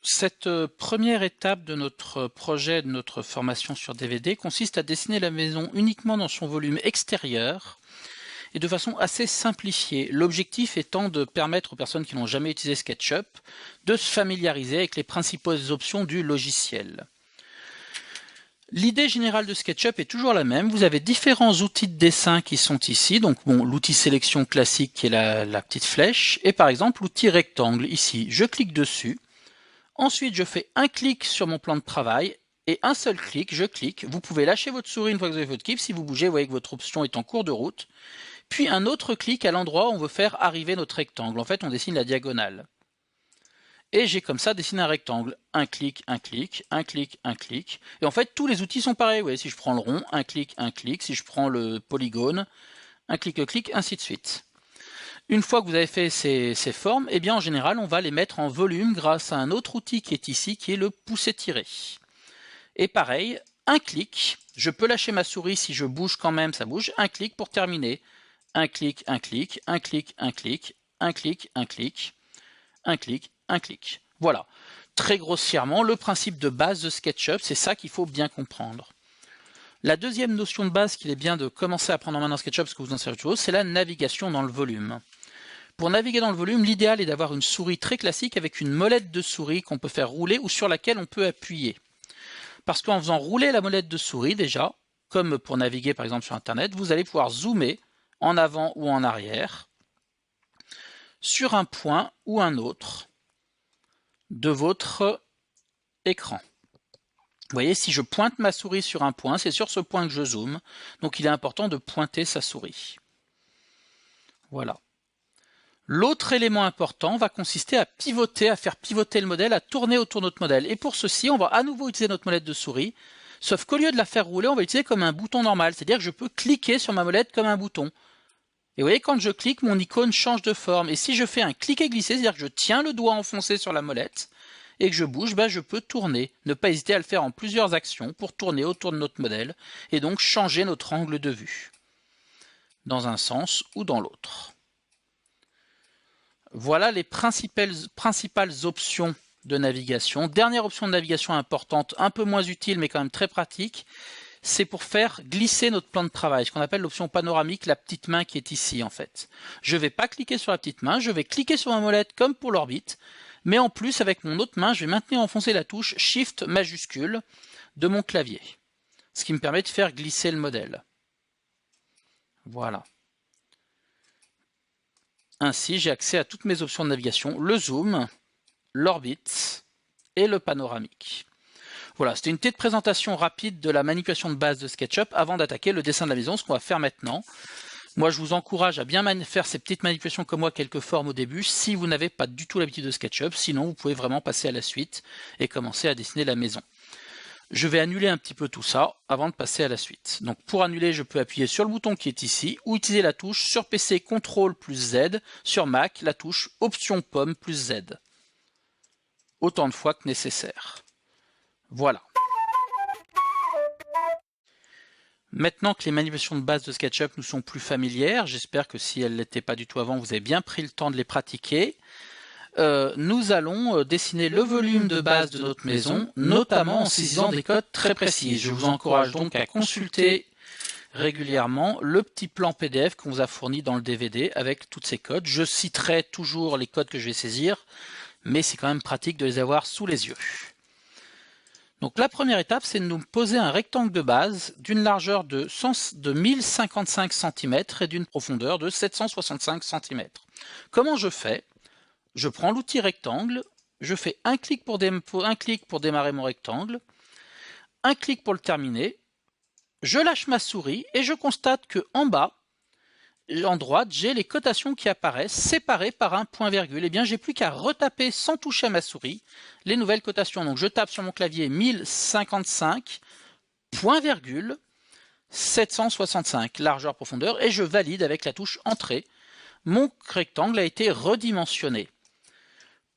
Cette première étape de notre projet, de notre formation sur DVD, consiste à dessiner la maison uniquement dans son volume extérieur et de façon assez simplifiée. L'objectif étant de permettre aux personnes qui n'ont jamais utilisé SketchUp de se familiariser avec les principales options du logiciel. L'idée générale de SketchUp est toujours la même. Vous avez différents outils de dessin qui sont ici. Donc l'outil sélection classique qui est la petite flèche et par exemple l'outil rectangle ici. Je clique dessus. Ensuite, je fais un clic sur mon plan de travail et un seul clic, je clique. Vous pouvez lâcher votre souris une fois que vous avez votre clip. Si vous bougez, vous voyez que votre option est en cours de route. Puis un autre clic à l'endroit où on veut faire arriver notre rectangle. En fait, on dessine la diagonale. Et j'ai comme ça dessiné un rectangle. Un clic, un clic, un clic, un clic. Et en fait, tous les outils sont pareils. Vous voyez, si je prends le rond, un clic, un clic. Si je prends le polygone, un clic, ainsi de suite. Une fois que vous avez fait ces formes, eh bien en général, on va les mettre en volume grâce à un autre outil qui est ici, qui est le pousser-tirer. Et pareil, un clic, je peux lâcher ma souris, si je bouge quand même, ça bouge, un clic pour terminer. Un clic, un clic, un clic, un clic, un clic, un clic, un clic, un clic. Voilà, très grossièrement, le principe de base de SketchUp, c'est ça qu'il faut bien comprendre. La deuxième notion de base qu'il est bien de commencer à prendre en main dans SketchUp, parce que vous en savez autre chose, c'est la navigation dans le volume. Pour naviguer dans le volume, l'idéal est d'avoir une souris très classique avec une molette de souris qu'on peut faire rouler ou sur laquelle on peut appuyer. Parce qu'en faisant rouler la molette de souris déjà, comme pour naviguer par exemple sur Internet, vous allez pouvoir zoomer en avant ou en arrière sur un point ou un autre de votre écran. Vous voyez, si je pointe ma souris sur un point, c'est sur ce point que je zoome, donc il est important de pointer sa souris. Voilà. L'autre élément important va consister à pivoter, à faire pivoter le modèle, à tourner autour de notre modèle. Et pour ceci, on va à nouveau utiliser notre molette de souris, sauf qu'au lieu de la faire rouler, on va l'utiliser comme un bouton normal, c'est-à-dire que je peux cliquer sur ma molette comme un bouton. Et vous voyez, quand je clique, mon icône change de forme. Et si je fais un clic et glisser, c'est-à-dire que je tiens le doigt enfoncé sur la molette et que je bouge, je peux tourner. Ne pas hésiter à le faire en plusieurs actions pour tourner autour de notre modèle et donc changer notre angle de vue, dans un sens ou dans l'autre. Voilà les principales options de navigation. Dernière option de navigation importante, un peu moins utile mais quand même très pratique, c'est pour faire glisser notre plan de travail, ce qu'on appelle l'option panoramique, la petite main qui est ici en fait. Je ne vais pas cliquer sur la petite main, je vais cliquer sur ma molette comme pour l'orbite, mais en plus avec mon autre main, je vais maintenir enfoncé la touche Shift majuscule de mon clavier, ce qui me permet de faire glisser le modèle. Voilà. Ainsi, j'ai accès à toutes mes options de navigation, le zoom, l'orbite et le panoramique. Voilà, c'était une petite présentation rapide de la manipulation de base de SketchUp avant d'attaquer le dessin de la maison, ce qu'on va faire maintenant. Moi, je vous encourage à bien faire ces petites manipulations comme moi, quelques formes au début, si vous n'avez pas du tout l'habitude de SketchUp. Sinon, vous pouvez vraiment passer à la suite et commencer à dessiner la maison. Je vais annuler un petit peu tout ça avant de passer à la suite. Donc pour annuler, je peux appuyer sur le bouton qui est ici ou utiliser la touche sur PC CTRL plus Z, sur Mac la touche Option Pomme plus Z. Autant de fois que nécessaire. Voilà. Maintenant que les manipulations de base de SketchUp nous sont plus familières, j'espère que si elles ne l'étaient pas du tout avant, vous avez bien pris le temps de les pratiquer. Nous allons dessiner le volume de base de notre maison, notamment en saisissant des codes très précises. Je vous encourage donc à consulter régulièrement le petit plan PDF qu'on vous a fourni dans le DVD avec tous ces codes. Je citerai toujours les codes que je vais saisir, mais c'est quand même pratique de les avoir sous les yeux. Donc la première étape, c'est de nous poser un rectangle de base d'une largeur de 1055 cm et d'une profondeur de 765 cm. Comment je fais ? Je prends l'outil rectangle, je fais un clic pour démarrer mon rectangle, un clic pour le terminer, je lâche ma souris et je constate que en bas, en droite, j'ai les cotations qui apparaissent séparées par un point virgule. Eh bien, j'ai plus qu'à retaper sans toucher à ma souris les nouvelles cotations. Donc, je tape sur mon clavier 1055, point virgule, 765, largeur, profondeur, et je valide avec la touche Entrée. Mon rectangle a été redimensionné.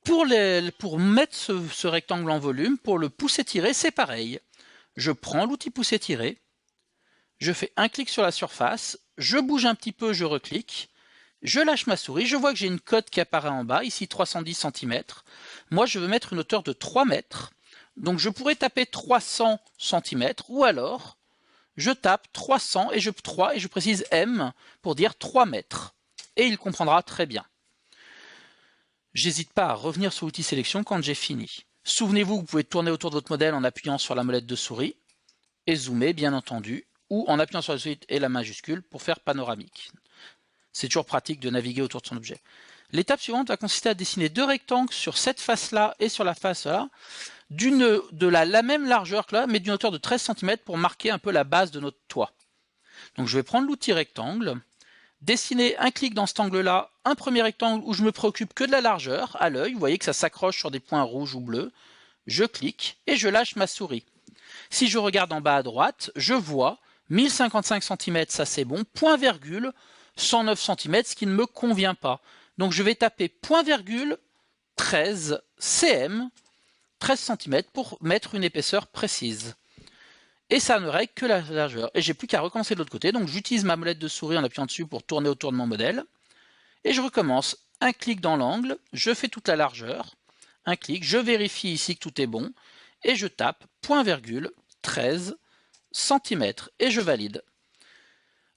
Pour mettre ce rectangle en volume, pour le pousser-tirer, c'est pareil. Je prends l'outil pousser-tirer, je fais un clic sur la surface, je bouge un petit peu, je reclique, je lâche ma souris, je vois que j'ai une cote qui apparaît en bas, ici 310 cm. Moi, je veux mettre une hauteur de 3 mètres. Donc, je pourrais taper 300 cm ou alors, je tape 300 et je précise M pour dire 3 mètres. Et il comprendra très bien. J'hésite pas à revenir sur l'outil sélection quand j'ai fini. Souvenez-vous, vous pouvez tourner autour de votre modèle en appuyant sur la molette de souris et zoomer, bien entendu, ou en appuyant sur la suite et la majuscule pour faire panoramique. C'est toujours pratique de naviguer autour de son objet. L'étape suivante va consister à dessiner deux rectangles sur cette face-là et sur la face-là, de la même largeur que là, mais d'une hauteur de 13 cm pour marquer un peu la base de notre toit. Donc je vais prendre l'outil rectangle, dessiner un clic dans cet angle-là, un premier rectangle où je me préoccupe que de la largeur à l'œil. Vous voyez que ça s'accroche sur des points rouges ou bleus. Je clique et je lâche ma souris. Si je regarde en bas à droite, je vois 1055 cm, ça c'est bon, point virgule, 109 cm, ce qui ne me convient pas. Donc je vais taper point virgule 13 cm, 13 cm pour mettre une épaisseur précise. Et ça ne règle que la largeur. Et j'ai plus qu'à recommencer de l'autre côté. Donc j'utilise ma molette de souris en appuyant dessus pour tourner autour de mon modèle. Et je recommence. Un clic dans l'angle, je fais toute la largeur. Un clic, je vérifie ici que tout est bon. Et je tape point virgule 13 cm. Et je valide.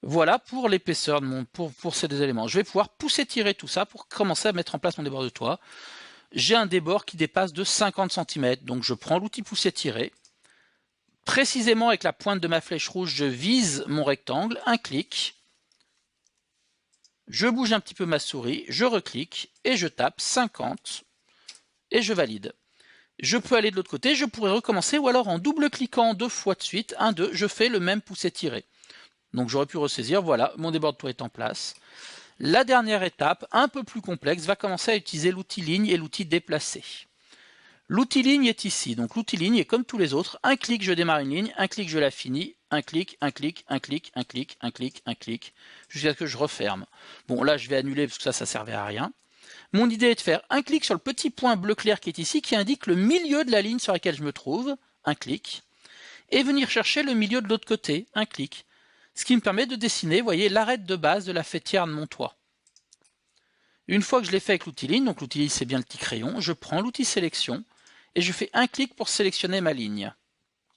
Voilà pour l'épaisseur de pour ces deux éléments. Je vais pouvoir pousser-tirer tout ça pour commencer à mettre en place mon débord de toit. J'ai un débord qui dépasse de 50 cm. Donc je prends l'outil pousser-tirer. Précisément avec la pointe de ma flèche rouge, je vise mon rectangle, un clic, je bouge un petit peu ma souris, je reclique et je tape 50 et je valide. Je peux aller de l'autre côté, je pourrais recommencer ou alors en double-cliquant 2 fois de suite, 1, 2, je fais le même pousser-tirer. Donc j'aurais pu ressaisir, voilà, mon débord de toit est en place. La dernière étape, un peu plus complexe, va commencer à utiliser l'outil ligne et l'outil déplacer. L'outil ligne est ici, donc l'outil ligne est comme tous les autres, un clic je démarre une ligne, un clic je la finis, un clic, un clic, un clic, un clic, un clic, un clic, jusqu'à ce que je referme. Bon là je vais annuler parce que ça servait à rien. Mon idée est de faire un clic sur le petit point bleu clair qui est ici, qui indique le milieu de la ligne sur laquelle je me trouve, un clic, et venir chercher le milieu de l'autre côté, un clic. Ce qui me permet de dessiner, vous voyez, l'arête de base de la faîtière de mon toit. Une fois que je l'ai fait avec l'outil ligne, donc l'outil ligne c'est bien le petit crayon, je prends l'outil sélection, et je fais un clic pour sélectionner ma ligne.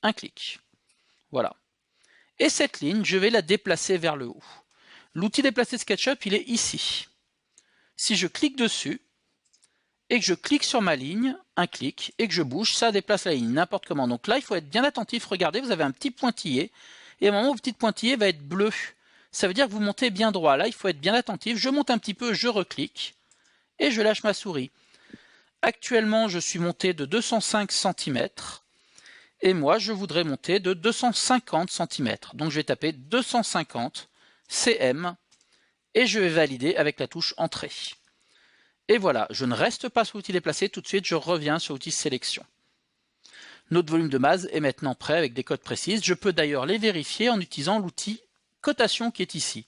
Un clic. Voilà. Et cette ligne, je vais la déplacer vers le haut. L'outil déplacer SketchUp, il est ici. Si je clique dessus, et que je clique sur ma ligne, un clic, et que je bouge, ça déplace la ligne, n'importe comment. Donc là, il faut être bien attentif. Regardez, vous avez un petit pointillé, et à un moment, votre petit pointillé va être bleu. Ça veut dire que vous montez bien droit. Là, il faut être bien attentif. Je monte un petit peu, je reclique, et je lâche ma souris. Actuellement, je suis monté de 205 cm et moi, je voudrais monter de 250 cm. Donc, je vais taper 250 cm et je vais valider avec la touche Entrée. Et voilà, je ne reste pas sur l'outil déplacer. Tout de suite, je reviens sur l'outil sélection. Notre volume de base est maintenant prêt avec des cotes précises. Je peux d'ailleurs les vérifier en utilisant l'outil cotation qui est ici.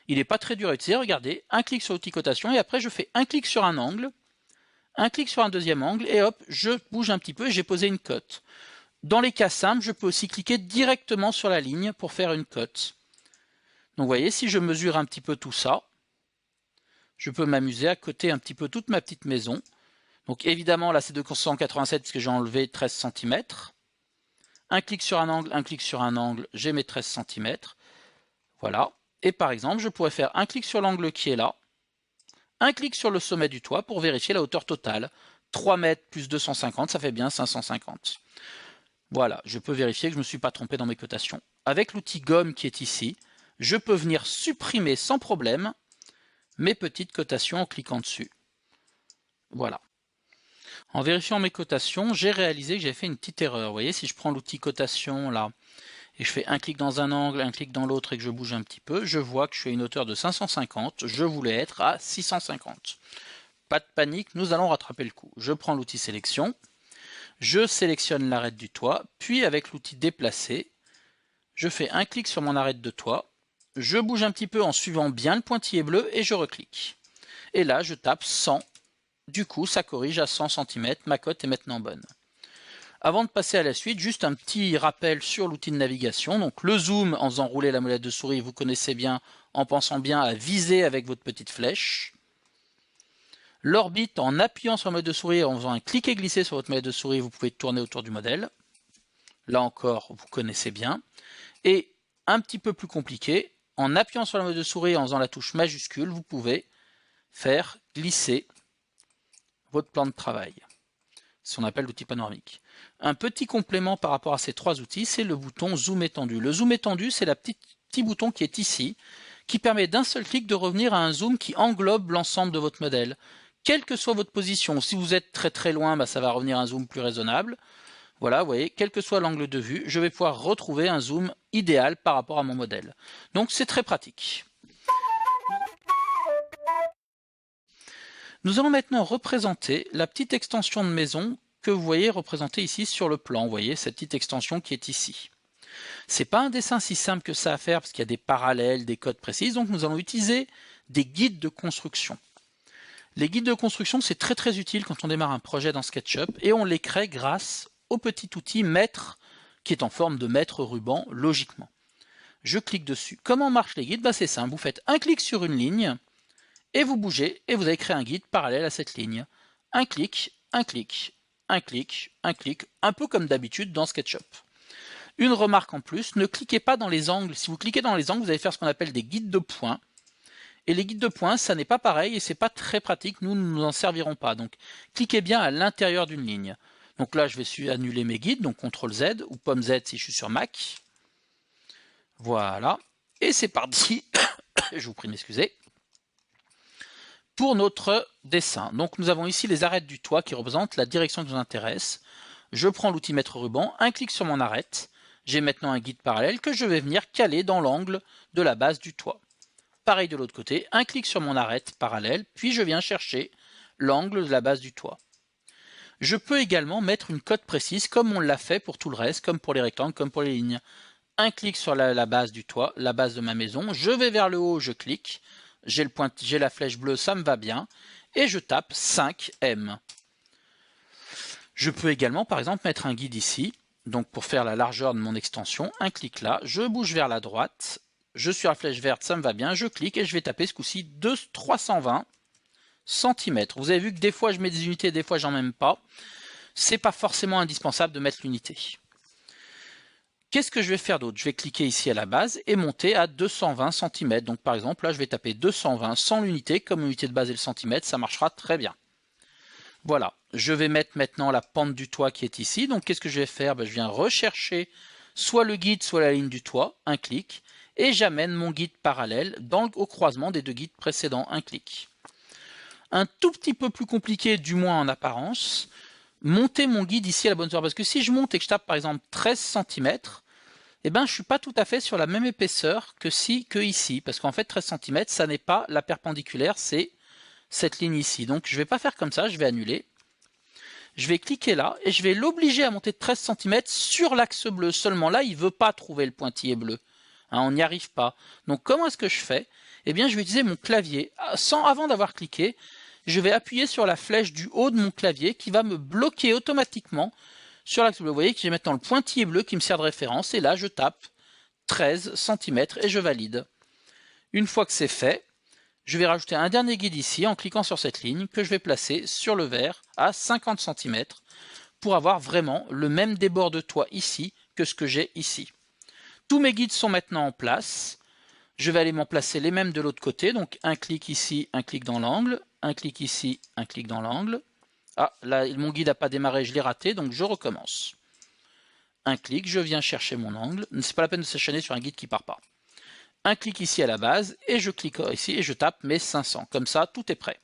Il n'est pas très dur à utiliser. Regardez, un clic sur l'outil cotation et après, je fais un clic sur un angle. Un clic sur un deuxième angle et hop, je bouge un petit peu et j'ai posé une cote. Dans les cas simples, je peux aussi cliquer directement sur la ligne pour faire une cote. Donc vous voyez, si je mesure un petit peu tout ça, je peux m'amuser à coter un petit peu toute ma petite maison. Donc évidemment, là c'est 287 parce que j'ai enlevé 13 cm. Un clic sur un angle, j'ai mes 13 cm. Voilà. Et par exemple, je pourrais faire un clic sur l'angle qui est là. Un clic sur le sommet du toit pour vérifier la hauteur totale. 3 mètres plus 250, ça fait bien 550. Voilà, je peux vérifier que je ne me suis pas trompé dans mes cotations. Avec l'outil gomme qui est ici, je peux venir supprimer sans problème mes petites cotations en cliquant dessus. Voilà. En vérifiant mes cotations, j'ai réalisé que j'ai fait une petite erreur. Vous voyez, si je prends l'outil cotation là, et je fais un clic dans un angle, un clic dans l'autre et que je bouge un petit peu, je vois que je suis à une hauteur de 550, je voulais être à 650. Pas de panique, nous allons rattraper le coup. Je prends l'outil sélection, je sélectionne l'arête du toit, puis avec l'outil déplacer, je fais un clic sur mon arête de toit, je bouge un petit peu en suivant bien le pointillé bleu et je reclique. Et là, je tape 100, du coup ça corrige à 100 cm, ma cote est maintenant bonne. Avant de passer à la suite, juste un petit rappel sur l'outil de navigation. Donc le zoom en faisant rouler la molette de souris, vous connaissez bien en pensant bien à viser avec votre petite flèche. L'orbite, en appuyant sur la manette de souris et en faisant un clic et glisser sur votre manette de souris, vous pouvez tourner autour du modèle. Là encore, vous connaissez bien. Et un petit peu plus compliqué, en appuyant sur la manette de souris et en faisant la touche majuscule, vous pouvez faire glisser votre plan de travail. C'est ce qu'on appelle l'outil panoramique. Un petit complément par rapport à ces trois outils, c'est le bouton zoom étendu. Le zoom étendu, c'est le petit bouton qui est ici, qui permet d'un seul clic de revenir à un zoom qui englobe l'ensemble de votre modèle. Quelle que soit votre position, si vous êtes très très loin, ça va revenir à un zoom plus raisonnable. Voilà, vous voyez, quel que soit l'angle de vue, je vais pouvoir retrouver un zoom idéal par rapport à mon modèle. Donc c'est très pratique. Nous allons maintenant représenter la petite extension de maison que vous voyez représentée ici sur le plan. Vous voyez cette petite extension qui est ici. C'est pas un dessin si simple que ça à faire parce qu'il y a des parallèles, des codes précis, donc nous allons utiliser des guides de construction. Les guides de construction, c'est très très utile quand on démarre un projet dans SketchUp et on les crée grâce au petit outil mètre qui est en forme de mètre ruban logiquement. Je clique dessus. Comment marchent les guides? C'est simple, vous faites un clic sur une ligne et vous bougez et vous avez créé un guide parallèle à cette ligne. Un clic, un clic, un clic, un clic, un peu comme d'habitude dans SketchUp. Une remarque en plus, ne cliquez pas dans les angles. Si vous cliquez dans les angles, vous allez faire ce qu'on appelle des guides de points. Et les guides de points, ça n'est pas pareil et c'est pas très pratique. Nous ne nous en servirons pas. Donc, cliquez bien à l'intérieur d'une ligne. Donc là, je vais annuler mes guides, donc CTRL Z ou pomme Z si je suis sur Mac. Voilà. Et c'est parti. Je vous prie de m'excuser. Pour notre dessin. Donc nous avons ici les arêtes du toit qui représentent la direction qui nous intéresse. Je prends l'outil mètre ruban, un clic sur mon arête. J'ai maintenant un guide parallèle que je vais venir caler dans l'angle de la base du toit. Pareil de l'autre côté, un clic sur mon arête parallèle, puis je viens chercher l'angle de la base du toit. Je peux également mettre une cote précise comme on l'a fait pour tout le reste, comme pour les rectangles, comme pour les lignes. Un clic sur la base du toit, la base de ma maison, je vais vers le haut, je clique, j'ai la flèche bleue, ça me va bien, et je tape 5M. Je peux également par exemple mettre un guide ici, donc pour faire la largeur de mon extension, un clic là, je bouge vers la droite, je suis à la flèche verte, ça me va bien, je clique et je vais taper ce coup-ci 320 cm. Vous avez vu que des fois je mets des unités, des fois j'en mets même pas. C'est pas forcément indispensable de mettre l'unité. Qu'est-ce que je vais faire d'autre? Je vais cliquer ici à la base et monter à 220 cm. Donc par exemple là je vais taper 220 sans l'unité, comme l'unité de base est le centimètre, ça marchera très bien. Voilà, je vais mettre maintenant la pente du toit qui est ici. Donc qu'est-ce que je vais faire? Je viens rechercher soit le guide, soit la ligne du toit, un clic, et j'amène mon guide parallèle au croisement des deux guides précédents, un clic. Un tout petit peu plus compliqué, du moins en apparence, monter mon guide ici à la bonne hauteur. Parce que si je monte et que je tape par exemple 13 cm, je ne suis pas tout à fait sur la même épaisseur que ici. Parce qu'en fait 13 cm, ça n'est pas la perpendiculaire, c'est cette ligne ici. Donc je ne vais pas faire comme ça, je vais annuler. Je vais cliquer là et je vais l'obliger à monter de 13 cm sur l'axe bleu. Seulement là, il ne veut pas trouver le pointillé bleu. On n'y arrive pas. Donc comment est-ce que je fais? Je vais utiliser mon clavier. Avant d'avoir cliqué, je vais appuyer sur la flèche du haut de mon clavier qui va me bloquer automatiquement sur l'axe bleu. Vous voyez que j'ai maintenant le pointillé bleu qui me sert de référence. Et là, je tape 13 cm et je valide. Une fois que c'est fait, je vais rajouter un dernier guide ici en cliquant sur cette ligne que je vais placer sur le vert à 50 cm pour avoir vraiment le même débord de toit ici que ce que j'ai ici. Tous mes guides sont maintenant en place. Je vais aller m'en placer les mêmes de l'autre côté. Donc un clic ici, un clic dans l'angle, un clic ici, un clic dans l'angle. Ah, là, mon guide n'a pas démarré, je l'ai raté, donc je recommence. Un clic, je viens chercher mon angle. C'est pas la peine de s'acharner sur un guide qui part pas. Un clic ici à la base, et je clique ici et je tape mes 500. Comme ça, tout est prêt.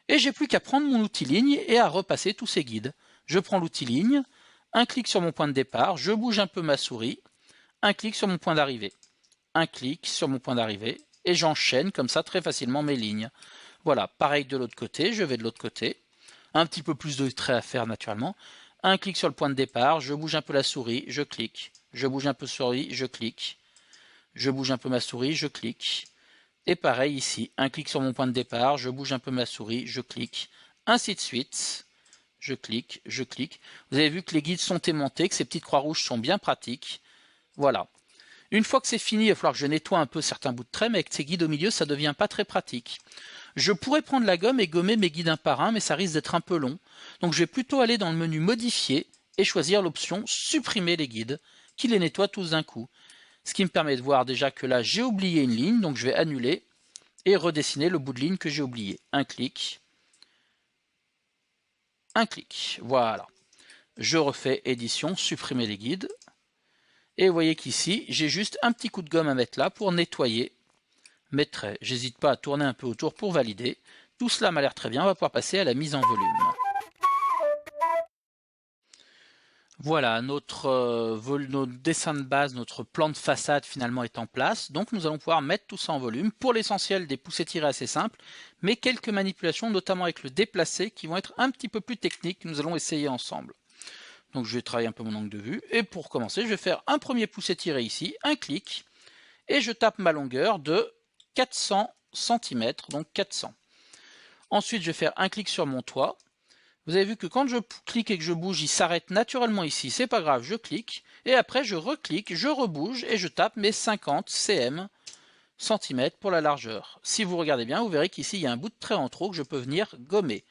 Et j'ai plus qu'à prendre mon outil ligne et à repasser tous ces guides. Je prends l'outil ligne, un clic sur mon point de départ, je bouge un peu ma souris, un clic sur mon point d'arrivée, un clic sur mon point d'arrivée, et j'enchaîne comme ça très facilement mes lignes. Voilà, pareil de l'autre côté, je vais de l'autre côté, un petit peu plus de traits à faire naturellement, un clic sur le point de départ, je bouge un peu la souris, je clique, je bouge un peu la souris, je clique, je bouge un peu ma souris, je clique, et pareil ici, un clic sur mon point de départ, je bouge un peu ma souris, je clique, ainsi de suite, je clique, je clique. Vous avez vu que les guides sont aimantés, que ces petites croix rouges sont bien pratiques. Voilà. Une fois que c'est fini, il va falloir que je nettoie un peu certains bouts de trait, mais avec ces guides au milieu, ça ne devient pas très pratique. Je pourrais prendre la gomme et gommer mes guides un par un, mais ça risque d'être un peu long. Donc je vais plutôt aller dans le menu Modifier et choisir l'option Supprimer les guides, qui les nettoie tous d'un coup. Ce qui me permet de voir déjà que là j'ai oublié une ligne, donc je vais annuler et redessiner le bout de ligne que j'ai oublié. Un clic, voilà. Je refais édition, supprimer les guides. Et vous voyez qu'ici, j'ai juste un petit coup de gomme à mettre là pour nettoyer mes traits. J'hésite pas à tourner un peu autour pour valider. Tout cela m'a l'air très bien, on va pouvoir passer à la mise en volume. Voilà, notre dessin de base, notre plan de façade finalement est en place. Donc nous allons pouvoir mettre tout ça en volume. Pour l'essentiel, des poussées tirées assez simples, mais quelques manipulations, notamment avec le déplacé, qui vont être un petit peu plus techniques, que nous allons essayer ensemble. Donc je vais travailler un peu mon angle de vue. Et pour commencer, je vais faire un premier poussé tiré ici, un clic, et je tape ma longueur de 400 cm, donc 400. Ensuite, je vais faire un clic sur mon toit. Vous avez vu que quand je clique et que je bouge, il s'arrête naturellement ici. C'est pas grave, je clique. Et après, je reclique, je rebouge et je tape mes 50 cm pour la largeur. Si vous regardez bien, vous verrez qu'ici, il y a un bout de trait en trop que je peux venir gommer.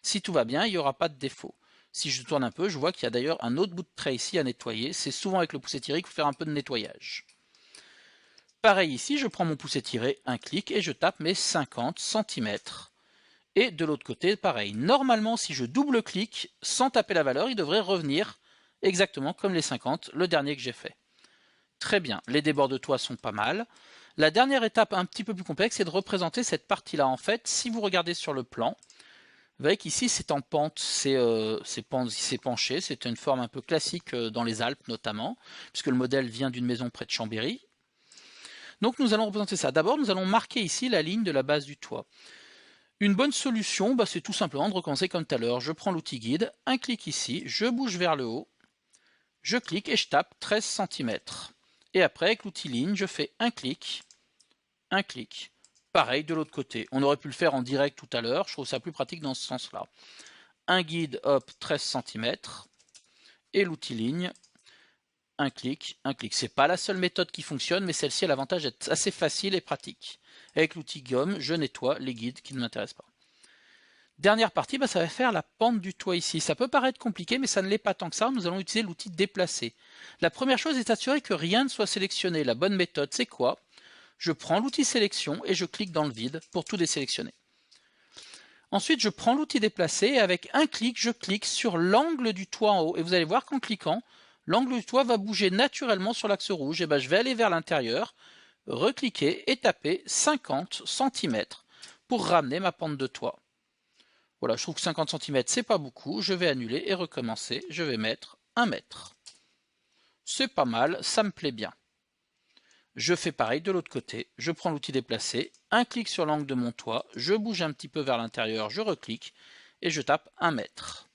Si tout va bien, il n'y aura pas de défaut. Si je tourne un peu, je vois qu'il y a d'ailleurs un autre bout de trait ici à nettoyer. C'est souvent avec le poussé tiré qu'il faut faire un peu de nettoyage. Pareil ici, je prends mon poussé tiré, un clic et je tape mes 50 cm. Et de l'autre côté, pareil. Normalement, si je double-clique, sans taper la valeur, il devrait revenir exactement comme les 50, le dernier que j'ai fait. Très bien, les débords de toit sont pas mal. La dernière étape un petit peu plus complexe, c'est de représenter cette partie-là. En fait, si vous regardez sur le plan, vous voyez qu'ici c'est en pente, c'est penché, c'est une forme un peu classique dans les Alpes notamment, puisque le modèle vient d'une maison près de Chambéry. Donc nous allons représenter ça. D'abord, nous allons marquer ici la ligne de la base du toit. Une bonne solution, c'est tout simplement de recommencer comme tout à l'heure. Je prends l'outil guide, un clic ici, je bouge vers le haut, je clique et je tape 13 cm. Et après, avec l'outil ligne, je fais un clic. Pareil de l'autre côté. On aurait pu le faire en direct tout à l'heure, je trouve ça plus pratique dans ce sens-là. Un guide, hop, 13 cm. Et l'outil ligne, un clic. C'est pas la seule méthode qui fonctionne, mais celle-ci a l'avantage d'être assez facile et pratique. Avec l'outil gomme, je nettoie les guides qui ne m'intéressent pas. Dernière partie, ça va faire la pente du toit ici. Ça peut paraître compliqué, mais ça ne l'est pas tant que ça. Nous allons utiliser l'outil déplacer. La première chose est d'assurer que rien ne soit sélectionné. La bonne méthode, c'est quoi? Je prends l'outil sélection et je clique dans le vide pour tout désélectionner. Ensuite, je prends l'outil déplacer et avec un clic, je clique sur l'angle du toit en haut. Et vous allez voir qu'en cliquant, l'angle du toit va bouger naturellement sur l'axe rouge. Et je vais aller vers l'intérieur, recliquer et taper 50 cm pour ramener ma pente de toit. Voilà, je trouve que 50 cm c'est pas beaucoup. Je vais annuler et recommencer. Je vais mettre 1 mètre. C'est pas mal, ça me plaît bien. Je fais pareil de l'autre côté. Je prends l'outil déplacer, un clic sur l'angle de mon toit, je bouge un petit peu vers l'intérieur, je reclique et je tape 1 mètre.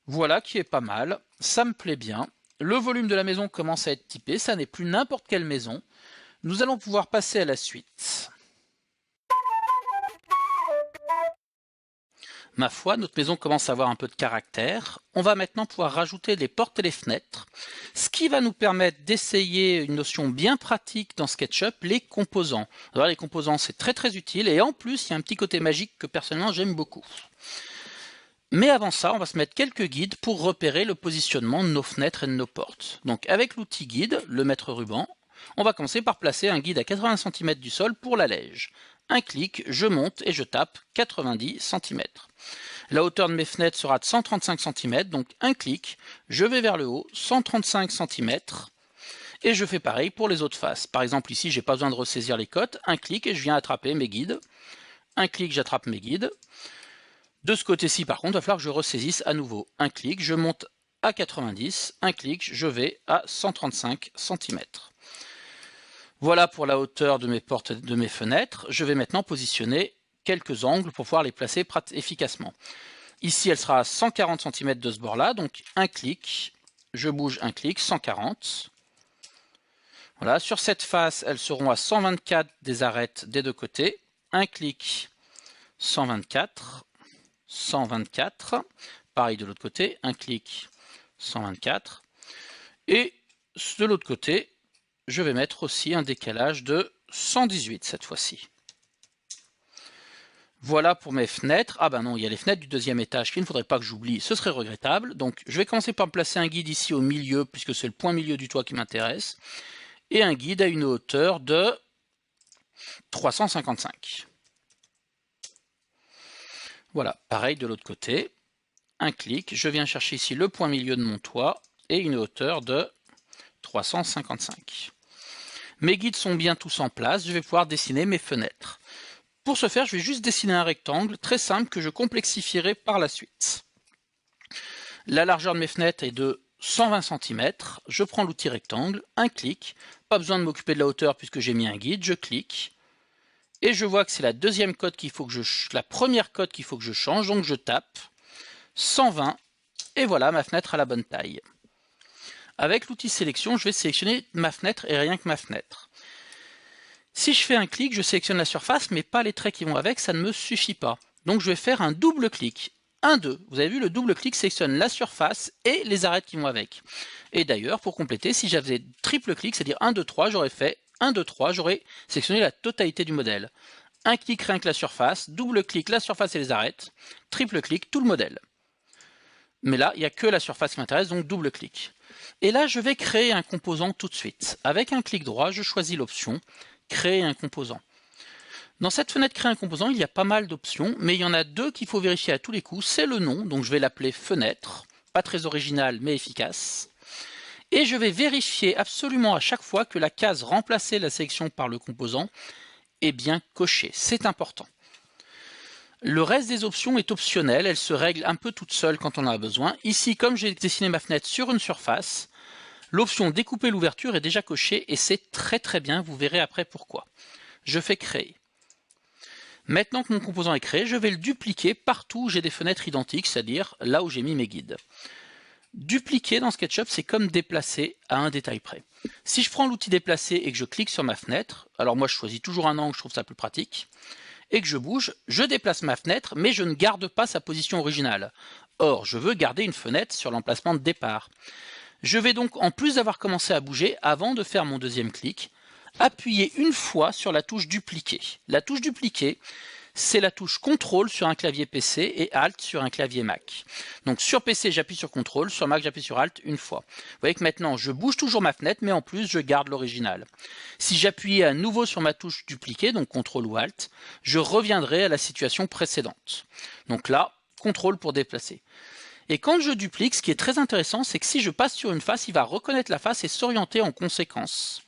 Voilà qui est pas mal, ça me plaît bien. Le volume de la maison commence à être typé, ça n'est plus n'importe quelle maison. Nous allons pouvoir passer à la suite. Ma foi, notre maison commence à avoir un peu de caractère. On va maintenant pouvoir rajouter les portes et les fenêtres, ce qui va nous permettre d'essayer une notion bien pratique dans SketchUp, les composants. Alors les composants, c'est très très utile et en plus, il y a un petit côté magique que personnellement j'aime beaucoup. Mais avant ça, on va se mettre quelques guides pour repérer le positionnement de nos fenêtres et de nos portes. Donc avec l'outil guide, le mètre ruban, on va commencer par placer un guide à 80 cm du sol pour l'allège. Un clic, je monte et je tape 90 cm. La hauteur de mes fenêtres sera de 135 cm, donc un clic, je vais vers le haut, 135 cm, et je fais pareil pour les autres faces. Par exemple ici, j'ai pas besoin de ressaisir les cotes, un clic et je viens attraper mes guides. Un clic, j'attrape mes guides. De ce côté-ci, par contre, il va falloir que je ressaisisse à nouveau. Un clic, je monte à 90, un clic, je vais à 135 cm. Voilà pour la hauteur de mes portes et de mes fenêtres. Je vais maintenant positionner quelques angles pour pouvoir les placer efficacement. Ici, elle sera à 140 cm de ce bord-là, donc un clic, je bouge un clic, 140. Voilà, sur cette face, elles seront à 124 des arêtes des deux côtés. Un clic, 124, 124. Pareil de l'autre côté, un clic, 124. Et de l'autre côté, je vais mettre aussi un décalage de 118 cette fois-ci. Voilà pour mes fenêtres. Ah ben non, il y a les fenêtres du deuxième étage qu'il ne faudrait pas que j'oublie, ce serait regrettable. Donc je vais commencer par me placer un guide ici au milieu, puisque c'est le point milieu du toit qui m'intéresse. Et un guide à une hauteur de 355. Voilà, pareil de l'autre côté. Un clic, je viens chercher ici le point milieu de mon toit et une hauteur de 355. Mes guides sont bien tous en place, je vais pouvoir dessiner mes fenêtres. Pour ce faire, je vais juste dessiner un rectangle très simple que je complexifierai par la suite. La largeur de mes fenêtres est de 120 cm. Je prends l'outil rectangle, un clic, pas besoin de m'occuper de la hauteur puisque j'ai mis un guide, je clique. Et je vois que c'est la deuxième cote qu'il faut que la première cote qu'il faut que je change, donc je tape 120 et voilà ma fenêtre à la bonne taille. Avec l'outil sélection, je vais sélectionner ma fenêtre et rien que ma fenêtre. Si je fais un clic, je sélectionne la surface, mais pas les traits qui vont avec, ça ne me suffit pas. Donc je vais faire un double clic. 1, 2. Vous avez vu, le double clic sélectionne la surface et les arêtes qui vont avec. Et d'ailleurs, pour compléter, si j'avais triple clic, c'est-à-dire 1, 2, 3, j'aurais fait 1, 2, 3, j'aurais sélectionné la totalité du modèle. Un clic, rien que la surface, double clic, la surface et les arêtes, triple clic, tout le modèle. Mais là, il n'y a que la surface qui m'intéresse, donc double clic. Et là, je vais créer un composant tout de suite. Avec un clic droit, je choisis l'option « Créer un composant ». Dans cette fenêtre « Créer un composant », il y a pas mal d'options, mais il y en a deux qu'il faut vérifier à tous les coups. C'est le nom, donc je vais l'appeler « Fenêtre », pas très original, mais efficace. Et je vais vérifier absolument à chaque fois que la case « Remplacer la sélection par le composant » est bien cochée. C'est important. Le reste des options est optionnel, elle se règle un peu toute seule quand on en a besoin. Ici, comme j'ai dessiné ma fenêtre sur une surface, l'option découper l'ouverture est déjà cochée et c'est très très bien, vous verrez après pourquoi. Je fais créer. Maintenant que mon composant est créé, je vais le dupliquer partout où j'ai des fenêtres identiques, c'est-à-dire là où j'ai mis mes guides. Dupliquer dans SketchUp, c'est comme déplacer à un détail près. Si je prends l'outil déplacer et que je clique sur ma fenêtre, alors moi je choisis toujours un angle, je trouve ça plus pratique, et que je bouge, je déplace ma fenêtre, mais je ne garde pas sa position originale. Or, je veux garder une fenêtre sur l'emplacement de départ. Je vais donc, en plus d'avoir commencé à bouger, avant de faire mon deuxième clic, appuyer une fois sur la touche dupliquer. La touche dupliquer, c'est la touche CTRL sur un clavier PC et ALT sur un clavier Mac. Donc sur PC, j'appuie sur CTRL, sur Mac, j'appuie sur ALT une fois. Vous voyez que maintenant, je bouge toujours ma fenêtre, mais en plus, je garde l'original. Si j'appuyais à nouveau sur ma touche dupliquer, donc CTRL ou ALT, je reviendrai à la situation précédente. Donc là, CTRL pour déplacer. Et quand je duplique, ce qui est très intéressant, c'est que si je passe sur une face, il va reconnaître la face et s'orienter en conséquence.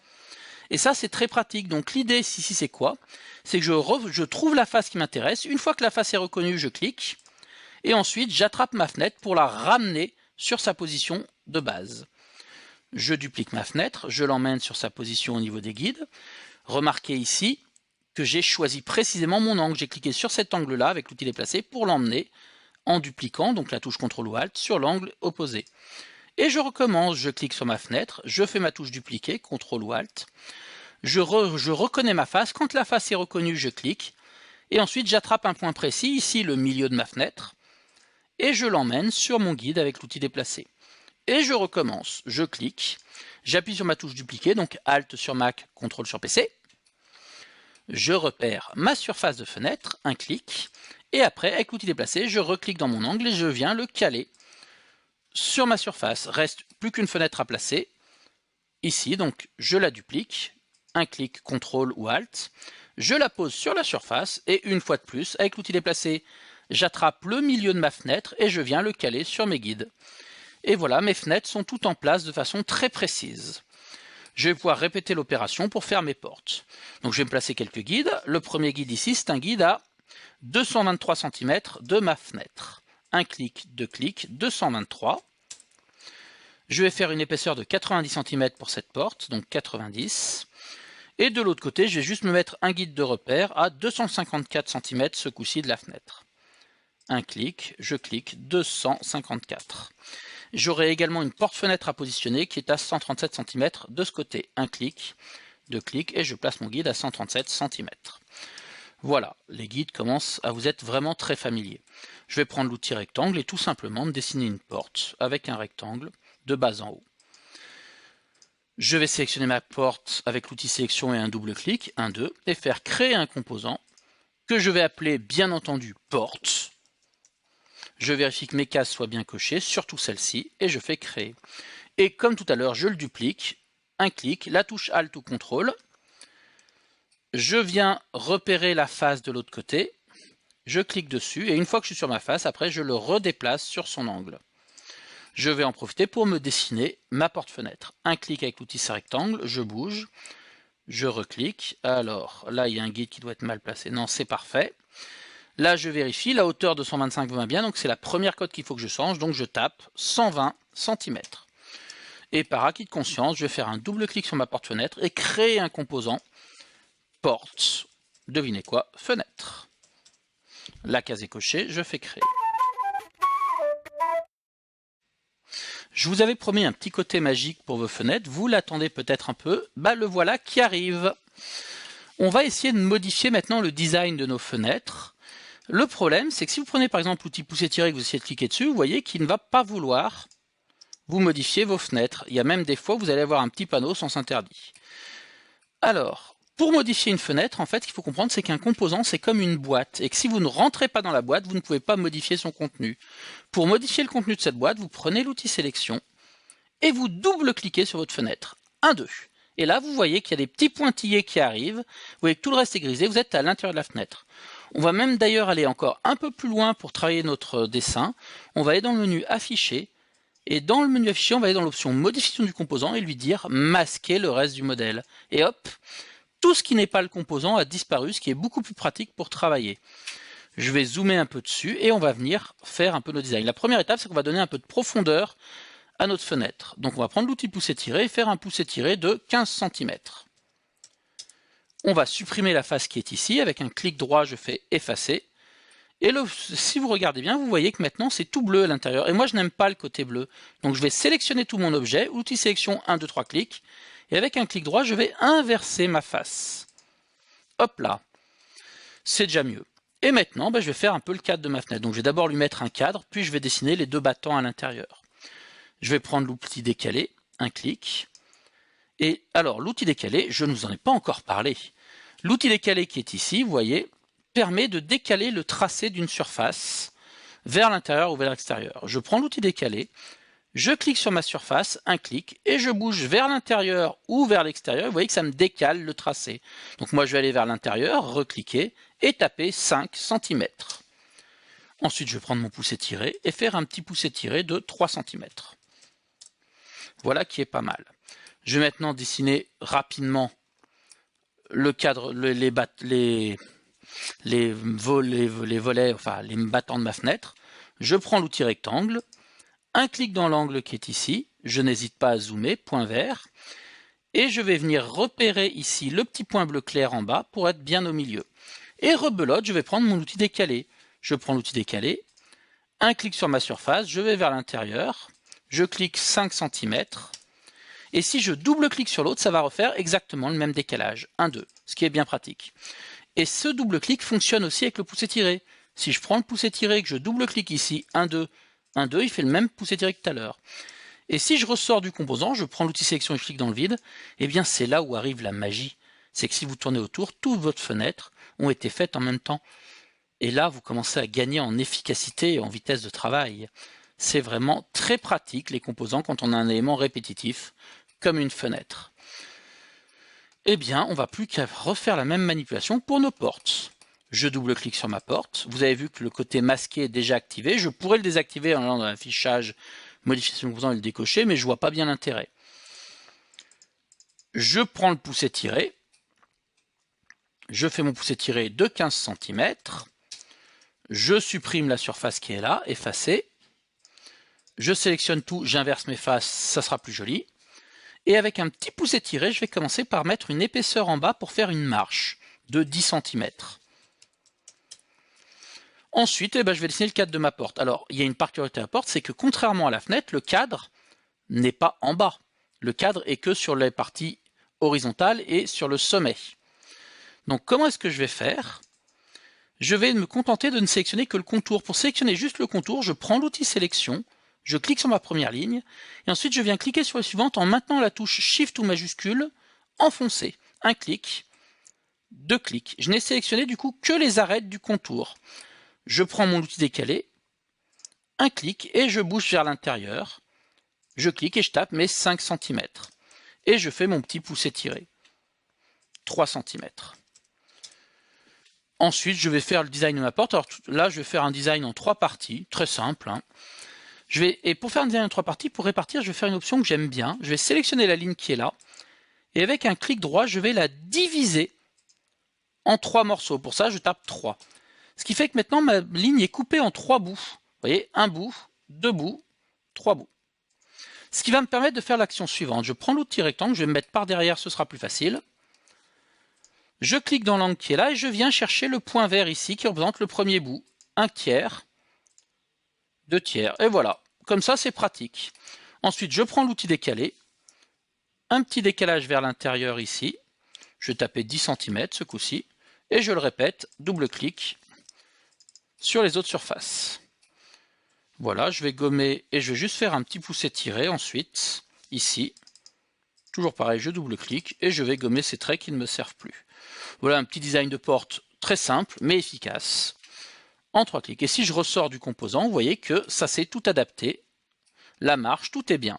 Et ça, c'est très pratique. Donc l'idée ici, c'est quoi? C'est que je trouve la face qui m'intéresse. Une fois que la face est reconnue, je clique. Et ensuite, j'attrape ma fenêtre pour la ramener sur sa position de base. Je duplique ma fenêtre, je l'emmène sur sa position au niveau des guides. Remarquez ici que j'ai choisi précisément mon angle. J'ai cliqué sur cet angle-là avec l'outil déplacer pour l'emmener en dupliquant, donc la touche CTRL ou ALT, sur l'angle opposé. Et je recommence, je clique sur ma fenêtre, je fais ma touche dupliquer, CTRL ou ALT, je reconnais ma face, quand la face est reconnue, je clique, et ensuite j'attrape un point précis, ici le milieu de ma fenêtre, et je l'emmène sur mon guide avec l'outil déplacer. Et je recommence, je clique, j'appuie sur ma touche dupliquer, donc ALT sur Mac, CTRL sur PC, je repère ma surface de fenêtre, un clic, et après, avec l'outil déplacer, je reclique dans mon angle et je viens le caler sur ma surface. Reste plus qu'une fenêtre à placer. Ici, donc, je la duplique. Un clic, CTRL ou ALT. Je la pose sur la surface et une fois de plus, avec l'outil déplacer, j'attrape le milieu de ma fenêtre et je viens le caler sur mes guides. Et voilà, mes fenêtres sont toutes en place de façon très précise. Je vais pouvoir répéter l'opération pour faire mes portes. Donc je vais me placer quelques guides. Le premier guide ici, c'est un guide à 223 cm de ma fenêtre. Un clic, deux clics, 223. Je vais faire une épaisseur de 90 cm pour cette porte, donc 90. Et de l'autre côté, je vais juste me mettre un guide de repère à 254 cm ce coup-ci de la fenêtre. Un clic, je clique, 254. J'aurai également une porte-fenêtre à positionner qui est à 137 cm de ce côté. Un clic, deux clics, et je place mon guide à 137 cm. Voilà, les guides commencent à vous être vraiment très familiers. Je vais prendre l'outil rectangle et tout simplement dessiner une porte avec un rectangle de bas en haut. Je vais sélectionner ma porte avec l'outil sélection et un double clic, 1, 2, et faire créer un composant, que je vais appeler bien entendu porte. Je vérifie que mes cases soient bien cochées, surtout celle-ci, et je fais créer. Et comme tout à l'heure, je le duplique, un clic, la touche Alt ou CTRL. Je viens repérer la face de l'autre côté, je clique dessus, et une fois que je suis sur ma face, après je le redéplace sur son angle. Je vais en profiter pour me dessiner ma porte-fenêtre. Un clic avec l'outil rectangle, je bouge, je reclique. Alors là, il y a un guide qui doit être mal placé. Non, c'est parfait. Là, je vérifie, la hauteur de 125 va bien, donc c'est la première cote qu'il faut que je change, donc je tape 120 cm. Et par acquis de conscience, je vais faire un double clic sur ma porte-fenêtre et créer un composant porte, devinez quoi, fenêtre. La case est cochée, je fais créer. Je vous avais promis un petit côté magique pour vos fenêtres, vous l'attendez peut-être un peu, bah le voilà qui arrive. On va essayer de modifier maintenant le design de nos fenêtres. Le problème, c'est que si vous prenez par exemple l'outil pousser-tirer et que vous essayez de cliquer dessus, vous voyez qu'il ne va pas vouloir vous modifier vos fenêtres. Il y a même des fois où vous allez avoir un petit panneau sens interdit. Alors, pour modifier une fenêtre, en fait, ce qu'il faut comprendre, c'est qu'un composant, c'est comme une boîte, et que si vous ne rentrez pas dans la boîte, vous ne pouvez pas modifier son contenu. Pour modifier le contenu de cette boîte, vous prenez l'outil sélection, et vous double-cliquez sur votre fenêtre. 1, 2. Et là, vous voyez qu'il y a des petits pointillés qui arrivent, vous voyez que tout le reste est grisé, vous êtes à l'intérieur de la fenêtre. On va même d'ailleurs aller encore un peu plus loin pour travailler notre dessin. On va aller dans le menu Afficher, et dans le menu Afficher, on va aller dans l'option Modification du composant et lui dire masquer le reste du modèle. Et hop, tout ce qui n'est pas le composant a disparu, ce qui est beaucoup plus pratique pour travailler. Je vais zoomer un peu dessus et on va venir faire un peu notre design. La première étape, c'est qu'on va donner un peu de profondeur à notre fenêtre. Donc on va prendre l'outil pousser-tirer et faire un pousser-tirer de 15 cm. On va supprimer la face qui est ici. Avec un clic droit, je fais effacer. Et si vous regardez bien, vous voyez que maintenant c'est tout bleu à l'intérieur. Et moi, je n'aime pas le côté bleu. Donc je vais sélectionner tout mon objet, outil sélection 1, 2, 3 clics. Et avec un clic droit, je vais inverser ma face. Hop là. C'est déjà mieux. Et maintenant, je vais faire un peu le cadre de ma fenêtre. Donc je vais d'abord lui mettre un cadre, puis je vais dessiner les deux battants à l'intérieur. Je vais prendre l'outil décalé, un clic. Et alors, l'outil décalé, je ne vous en ai pas encore parlé. L'outil décalé qui est ici, vous voyez, permet de décaler le tracé d'une surface vers l'intérieur ou vers l'extérieur. Je prends l'outil décalé, je clique sur ma surface, un clic, et je bouge vers l'intérieur ou vers l'extérieur. Vous voyez que ça me décale le tracé. Donc moi, je vais aller vers l'intérieur, recliquer et taper 5 cm. Ensuite, je vais prendre mon pouce-étiré et faire un petit pouce-étiré de 3 cm. Voilà qui est pas mal. Je vais maintenant dessiner rapidement le cadre, les volets, enfin les battants de ma fenêtre. Je prends l'outil rectangle, un clic dans l'angle qui est ici, je n'hésite pas à zoomer, point vert, et je vais venir repérer ici le petit point bleu clair en bas pour être bien au milieu. Et rebelote, je vais prendre mon outil décalé. Je prends l'outil décalé, un clic sur ma surface, je vais vers l'intérieur, je clique 5 cm, et si je double-clique sur l'autre, ça va refaire exactement le même décalage, 1, 2, ce qui est bien pratique. Et ce double-clic fonctionne aussi avec le pouce-étiré. Si je prends le pouce-étiré et que je double-clique ici, 1, 2, 1, 2, il fait le même pouce-étiré que tout à l'heure. Et si je ressors du composant, je prends l'outil sélection et je clique dans le vide, eh bien c'est là où arrive la magie. C'est que si vous tournez autour, toutes vos fenêtres ont été faites en même temps. Et là, vous commencez à gagner en efficacité et en vitesse de travail. C'est vraiment très pratique, les composants, quand on a un élément répétitif, comme une fenêtre. Eh bien, on ne va plus qu'à refaire la même manipulation pour nos portes. Je double-clique sur ma porte. Vous avez vu que le côté masqué est déjà activé. Je pourrais le désactiver en allant dans l'affichage, modification de composant et le décocher, mais je ne vois pas bien l'intérêt. Je prends le pouce-étiré. Je fais mon pouce-étiré de 15 cm. Je supprime la surface qui est là, effacer. Je sélectionne tout, j'inverse mes faces, ça sera plus joli. Et avec un petit pouce étiré, je vais commencer par mettre une épaisseur en bas pour faire une marche de 10 cm. Ensuite, je vais dessiner le cadre de ma porte. Alors, il y a une particularité à la porte, c'est que contrairement à la fenêtre, le cadre n'est pas en bas. Le cadre est que sur les parties horizontales et sur le sommet. Donc, comment est-ce que je vais faire ? Je vais me contenter de ne sélectionner que le contour. Pour sélectionner juste le contour, je prends l'outil sélection, je clique sur ma première ligne, et ensuite je viens cliquer sur la suivante en maintenant la touche Shift ou majuscule, enfoncer. Un clic, 2 clics. Je n'ai sélectionné du coup que les arêtes du contour. Je prends mon outil décalé, un clic et je bouge vers l'intérieur. Je clique et je tape mes 5 cm. Et je fais mon petit pouce étiré. 3 cm. Ensuite, je vais faire le design de ma porte. Alors là, je vais faire un design en 3 parties, très simple. Hein. Et pour faire un design en 3 parties, pour répartir, je vais faire une option que j'aime bien. Je vais sélectionner la ligne qui est là. Et avec un clic droit, je vais la diviser en 3 morceaux. Pour ça, je tape 3. Ce qui fait que maintenant, ma ligne est coupée en 3 bouts. Vous voyez, un bout, 2 bouts, 3 bouts. Ce qui va me permettre de faire l'action suivante. Je prends l'outil rectangle, je vais me mettre par derrière, ce sera plus facile. Je clique dans l'angle qui est là et je viens chercher le point vert ici qui représente le premier bout. 1 tiers, 2 tiers, et voilà. Comme ça, c'est pratique. Ensuite, je prends l'outil décalé. Un petit décalage vers l'intérieur ici. Je vais taper 10 cm ce coup-ci. Et je le répète, double clic sur les autres surfaces. Voilà, je vais gommer et je vais juste faire un petit pouce étiré ensuite, ici. Toujours pareil, je double-clique et je vais gommer ces traits qui ne me servent plus. Voilà un petit design de porte très simple mais efficace. En 3 clics. Et si je ressors du composant, vous voyez que ça s'est tout adapté. La marche, tout est bien.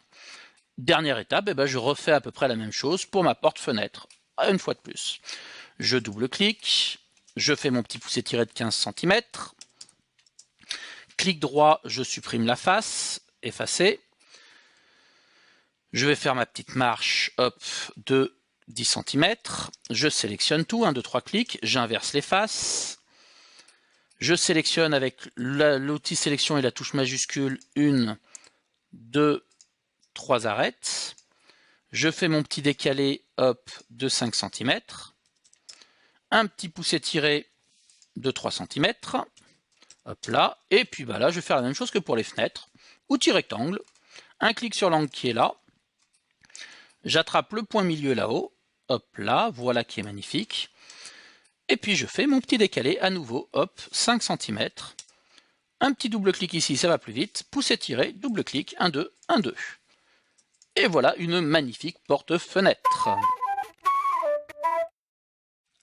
Dernière étape, je refais à peu près la même chose pour ma porte-fenêtre. Une fois de plus. Je double-clique, je fais mon petit pouce étiré de 15 cm. Clic droit, je supprime la face, effacer. Je vais faire ma petite marche, hop, de 10 cm. Je sélectionne tout, 1, 2, 3 clics, j'inverse les faces. Je sélectionne avec l'outil sélection et la touche majuscule 1, 2, 3 arêtes. Je fais mon petit décalé, hop, de 5 cm. Un petit pouce étiré de 3 cm. Hop là, et puis là, je vais faire la même chose que pour les fenêtres. Outil rectangle, un clic sur l'angle qui est là. J'attrape le point milieu là-haut. Hop là, voilà qui est magnifique. Et puis je fais mon petit décalé à nouveau, hop, 5 cm. Un petit double-clic ici, ça va plus vite. Pouce étiré, double-clic, 1, 2, 1, 2. Et voilà une magnifique porte-fenêtre.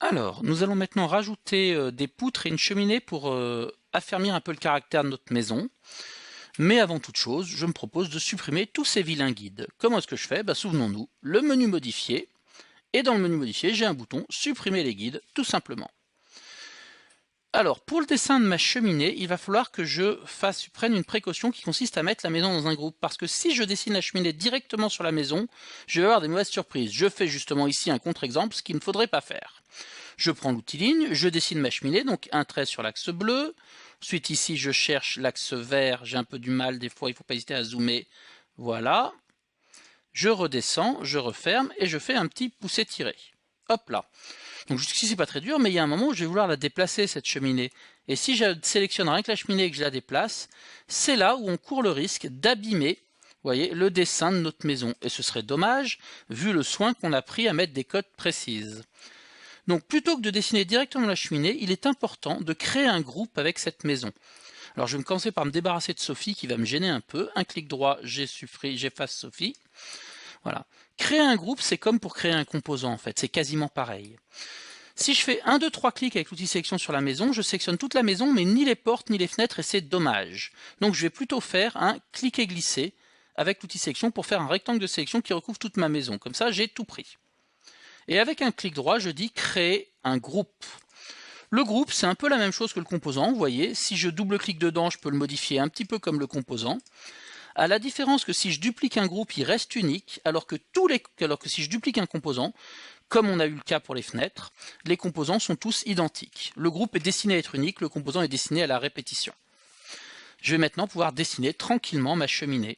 Alors, nous allons maintenant rajouter des poutres et une cheminée pour affermir un peu le caractère de notre maison. Mais avant toute chose, je me propose de supprimer tous ces vilains guides. Comment est-ce que je fais? Souvenons-nous, le menu modifier, et dans le menu modifier, j'ai un bouton supprimer les guides, tout simplement. Alors, pour le dessin de ma cheminée, il va falloir que je prenne une précaution qui consiste à mettre la maison dans un groupe. Parce que si je dessine la cheminée directement sur la maison, je vais avoir des mauvaises surprises. Je fais justement ici un contre-exemple, ce qu'il ne faudrait pas faire. Je prends l'outil ligne, je dessine ma cheminée, donc un trait sur l'axe bleu. Ensuite ici, je cherche l'axe vert, j'ai un peu du mal des fois, il ne faut pas hésiter à zoomer. Voilà. Je redescends, je referme et je fais un petit pouce étiré. Hop là. Donc jusqu'ici c'est pas très dur, mais il y a un moment où je vais vouloir la déplacer cette cheminée. Et si je sélectionne rien que la cheminée et que je la déplace, c'est là où on court le risque d'abîmer, vous voyez, le dessin de notre maison. Et ce serait dommage, vu le soin qu'on a pris à mettre des cotes précises. Donc plutôt que de dessiner directement la cheminée, il est important de créer un groupe avec cette maison. Alors je vais commencer par me débarrasser de Sophie qui va me gêner un peu. Un clic droit, j'efface Sophie. Voilà. Créer un groupe, c'est comme pour créer un composant en fait, c'est quasiment pareil. Si je fais 1, 2, 3 clics avec l'outil sélection sur la maison, je sélectionne toute la maison, mais ni les portes ni les fenêtres, et c'est dommage. Donc je vais plutôt faire un clic et glisser avec l'outil sélection pour faire un rectangle de sélection qui recouvre toute ma maison. Comme ça, j'ai tout pris. Et avec un clic droit, je dis créer un groupe. Le groupe, c'est un peu la même chose que le composant, vous voyez. Si je double-clique dedans, je peux le modifier un petit peu comme le composant. À la différence que si je duplique un groupe, il reste unique, alors que si je duplique un composant, comme on a eu le cas pour les fenêtres, les composants sont tous identiques. Le groupe est destiné à être unique, le composant est destiné à la répétition. Je vais maintenant pouvoir dessiner tranquillement ma cheminée,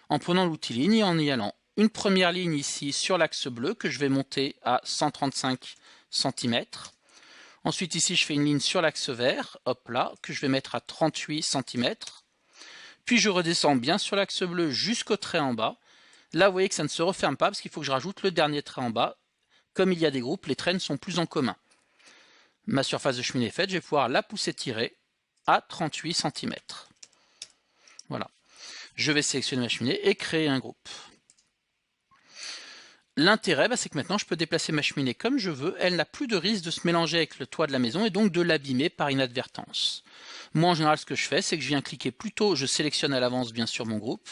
en prenant l'outil ligne et en y allant. Une première ligne ici sur l'axe bleu que je vais monter à 135 cm. Ensuite ici je fais une ligne sur l'axe vert, hop là, que je vais mettre à 38 cm. Puis je redescends bien sur l'axe bleu jusqu'au trait en bas. Là vous voyez que ça ne se referme pas parce qu'il faut que je rajoute le dernier trait en bas. Comme il y a des groupes, les traits ne sont plus en commun. Ma surface de cheminée est faite, je vais pouvoir la pousser tirer à 38 cm. Voilà. Je vais sélectionner ma cheminée et créer un groupe. L'intérêt, c'est que maintenant je peux déplacer ma cheminée comme je veux, elle n'a plus de risque de se mélanger avec le toit de la maison et donc de l'abîmer par inadvertance. Moi en général ce que je fais, c'est que je viens cliquer plutôt, je sélectionne à l'avance bien sûr mon groupe,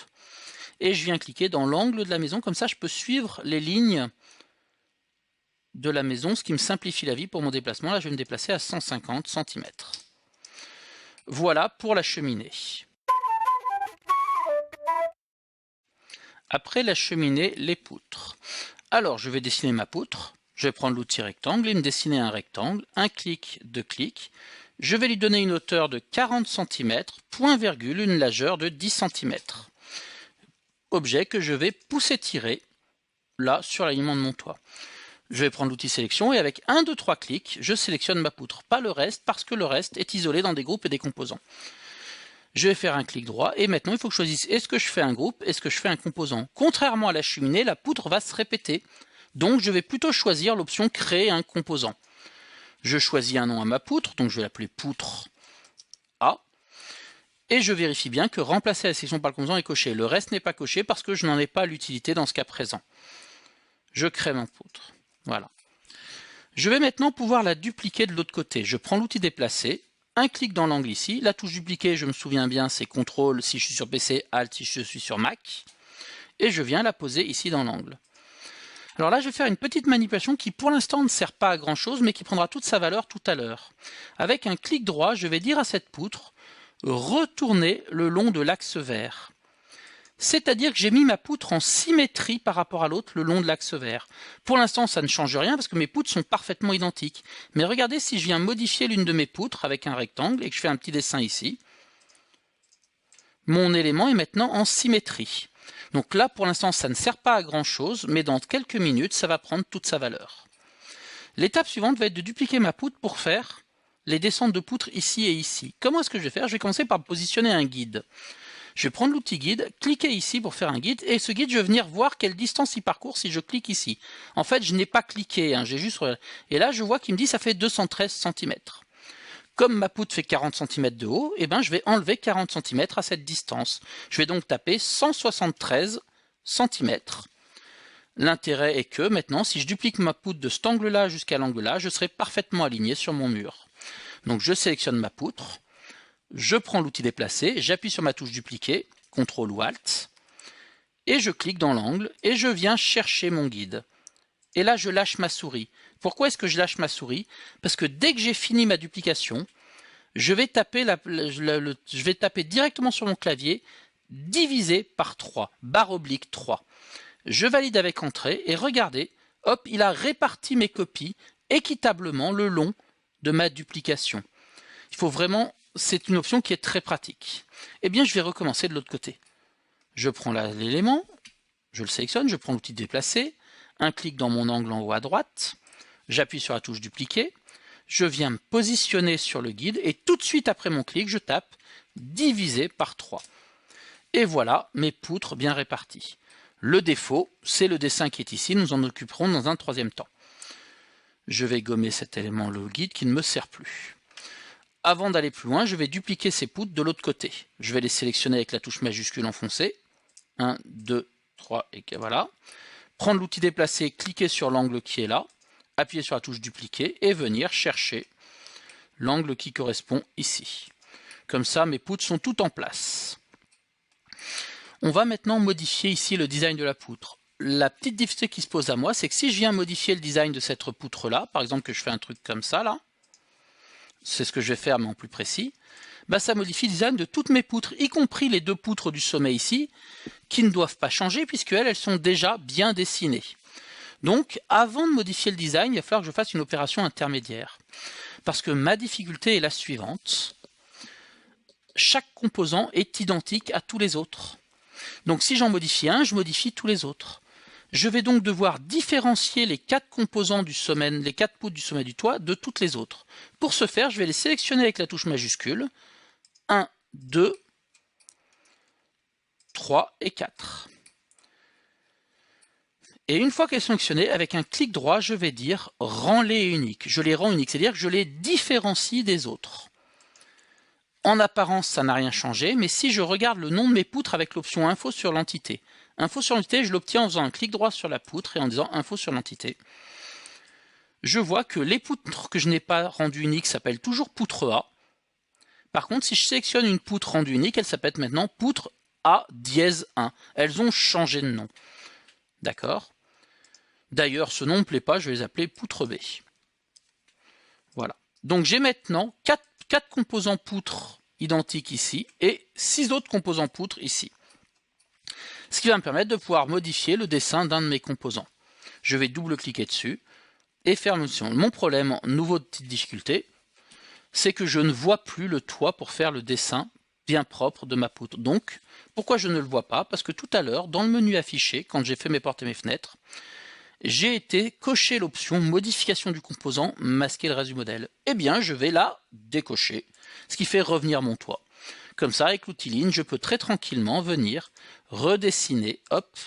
et je viens cliquer dans l'angle de la maison, comme ça je peux suivre les lignes de la maison, ce qui me simplifie la vie pour mon déplacement. Là je vais me déplacer à 150 cm. Voilà pour la cheminée. Après la cheminée, les poutres. Alors, je vais dessiner ma poutre. Je vais prendre l'outil rectangle et me dessiner un rectangle. Un clic, deux clics. Je vais lui donner une hauteur de 40 cm, point virgule, une largeur de 10 cm. Objet que je vais pousser tirer, là, sur l'alignement de mon toit. Je vais prendre l'outil sélection et avec 1, 2, 3 clics, je sélectionne ma poutre. Pas le reste, parce que le reste est isolé dans des groupes et des composants. Je vais faire un clic droit et maintenant il faut que je choisisse est-ce que je fais un groupe, est-ce que je fais un composant. Contrairement à la cheminée, la poutre va se répéter. Donc je vais plutôt choisir l'option créer un composant. Je choisis un nom à ma poutre, donc je vais l'appeler poutre A. Et je vérifie bien que remplacer la section par le composant est coché. Le reste n'est pas coché parce que je n'en ai pas l'utilité dans ce cas présent. Je crée ma poutre. Voilà. Je vais maintenant pouvoir la dupliquer de l'autre côté. Je prends l'outil déplacer. Un clic dans l'angle ici, la touche dupliquer, je me souviens bien, c'est CTRL si je suis sur PC, ALT si je suis sur Mac, et je viens la poser ici dans l'angle. Alors là, je vais faire une petite manipulation qui pour l'instant ne sert pas à grand chose, mais qui prendra toute sa valeur tout à l'heure. Avec un clic droit, je vais dire à cette poutre, retourner le long de l'axe vert. C'est-à-dire que j'ai mis ma poutre en symétrie par rapport à l'autre le long de l'axe vert. Pour l'instant, ça ne change rien parce que mes poutres sont parfaitement identiques. Mais regardez si je viens modifier l'une de mes poutres avec un rectangle et que je fais un petit dessin ici. Mon élément est maintenant en symétrie. Donc là, pour l'instant, ça ne sert pas à grand-chose, mais dans quelques minutes, ça va prendre toute sa valeur. L'étape suivante va être de dupliquer ma poutre pour faire les descentes de poutres ici et ici. Comment est-ce que je vais faire? Je vais commencer par positionner un guide. Je vais prendre l'outil guide, cliquer ici pour faire un guide, et ce guide, je vais venir voir quelle distance il parcourt si je clique ici. En fait, je n'ai pas cliqué, j'ai juste... Et là, je vois qu'il me dit que ça fait 213 cm. Comme ma poutre fait 40 cm de haut, je vais enlever 40 cm à cette distance. Je vais donc taper 173 cm. L'intérêt est que maintenant, si je duplique ma poutre de cet angle-là jusqu'à l'angle-là, je serai parfaitement aligné sur mon mur. Donc je sélectionne ma poutre. Je prends l'outil déplacer, j'appuie sur ma touche dupliquer, CTRL ou ALT, et je clique dans l'angle, et je viens chercher mon guide. Et là, je lâche ma souris. Pourquoi est-ce que je lâche ma souris? Parce que dès que j'ai fini ma duplication, je vais taper directement sur mon clavier, divisé par 3, barre oblique 3. Je valide avec Entrée, et regardez, hop, il a réparti mes copies équitablement le long de ma duplication. Il faut vraiment... C'est une option qui est très pratique. Eh bien, je vais recommencer de l'autre côté. Je prends l'élément, je le sélectionne, je prends l'outil déplacer, un clic dans mon angle en haut à droite, j'appuie sur la touche dupliquer, je viens me positionner sur le guide et tout de suite après mon clic, je tape divisé par 3. Et voilà mes poutres bien réparties. Le défaut, c'est le dessin qui est ici, nous en occuperons dans un troisième temps. Je vais gommer cet élément, le guide, qui ne me sert plus. Avant d'aller plus loin, je vais dupliquer ces poutres de l'autre côté. Je vais les sélectionner avec la touche majuscule enfoncée. 1, 2, 3, et voilà. Prendre l'outil déplacer, cliquer sur l'angle qui est là, appuyer sur la touche dupliquer et venir chercher l'angle qui correspond ici. Comme ça, mes poutres sont toutes en place. On va maintenant modifier ici le design de la poutre. La petite difficulté qui se pose à moi, c'est que si je viens modifier le design de cette poutre-là, par exemple que je fais un truc comme ça, là, c'est ce que je vais faire mais en plus précis, ça modifie le design de toutes mes poutres, y compris les deux poutres du sommet ici, qui ne doivent pas changer puisqu'elles elles sont déjà bien dessinées. Donc avant de modifier le design, il va falloir que je fasse une opération intermédiaire. Parce que ma difficulté est la suivante. Chaque composant est identique à tous les autres. Donc si j'en modifie un, je modifie tous les autres. Je vais donc devoir différencier les 4 composants du sommet, les 4 poutres du sommet du toit de toutes les autres. Pour ce faire, je vais les sélectionner avec la touche majuscule. 1, 2, 3 et 4. Et une fois qu'elles sont sélectionnées, avec un clic droit, je vais dire « Rends-les uniques ». Je les rends uniques, c'est-à-dire que je les différencie des autres. En apparence, ça n'a rien changé, mais si je regarde le nom de mes poutres avec l'option Info sur l'entité, Info sur l'entité, je l'obtiens en faisant un clic droit sur la poutre et en disant Info sur l'entité. Je vois que les poutres que je n'ai pas rendues uniques s'appellent toujours poutre A. Par contre, si je sélectionne une poutre rendue unique, elle s'appelle maintenant poutre A-1. Elles ont changé de nom. D'accord? D'ailleurs, ce nom ne me plaît pas, je vais les appeler poutre B. Voilà. Donc j'ai maintenant 4 composants poutres identiques ici et 6 autres composants poutres ici. Ce qui va me permettre de pouvoir modifier le dessin d'un de mes composants. Je vais double-cliquer dessus et faire motion. Mon problème, nouveau petite difficulté, c'est que je ne vois plus le toit pour faire le dessin bien propre de ma poutre. Donc, pourquoi je ne le vois pas? Parce que tout à l'heure, dans le menu affiché, quand j'ai fait mes portes et mes fenêtres, j'ai été cocher l'option modification du composant, masquer le reste du modèle. Eh bien, je vais la décocher, ce qui fait revenir mon toit. Comme ça, avec l'outil Ligne, je peux très tranquillement venir redessiner, hop,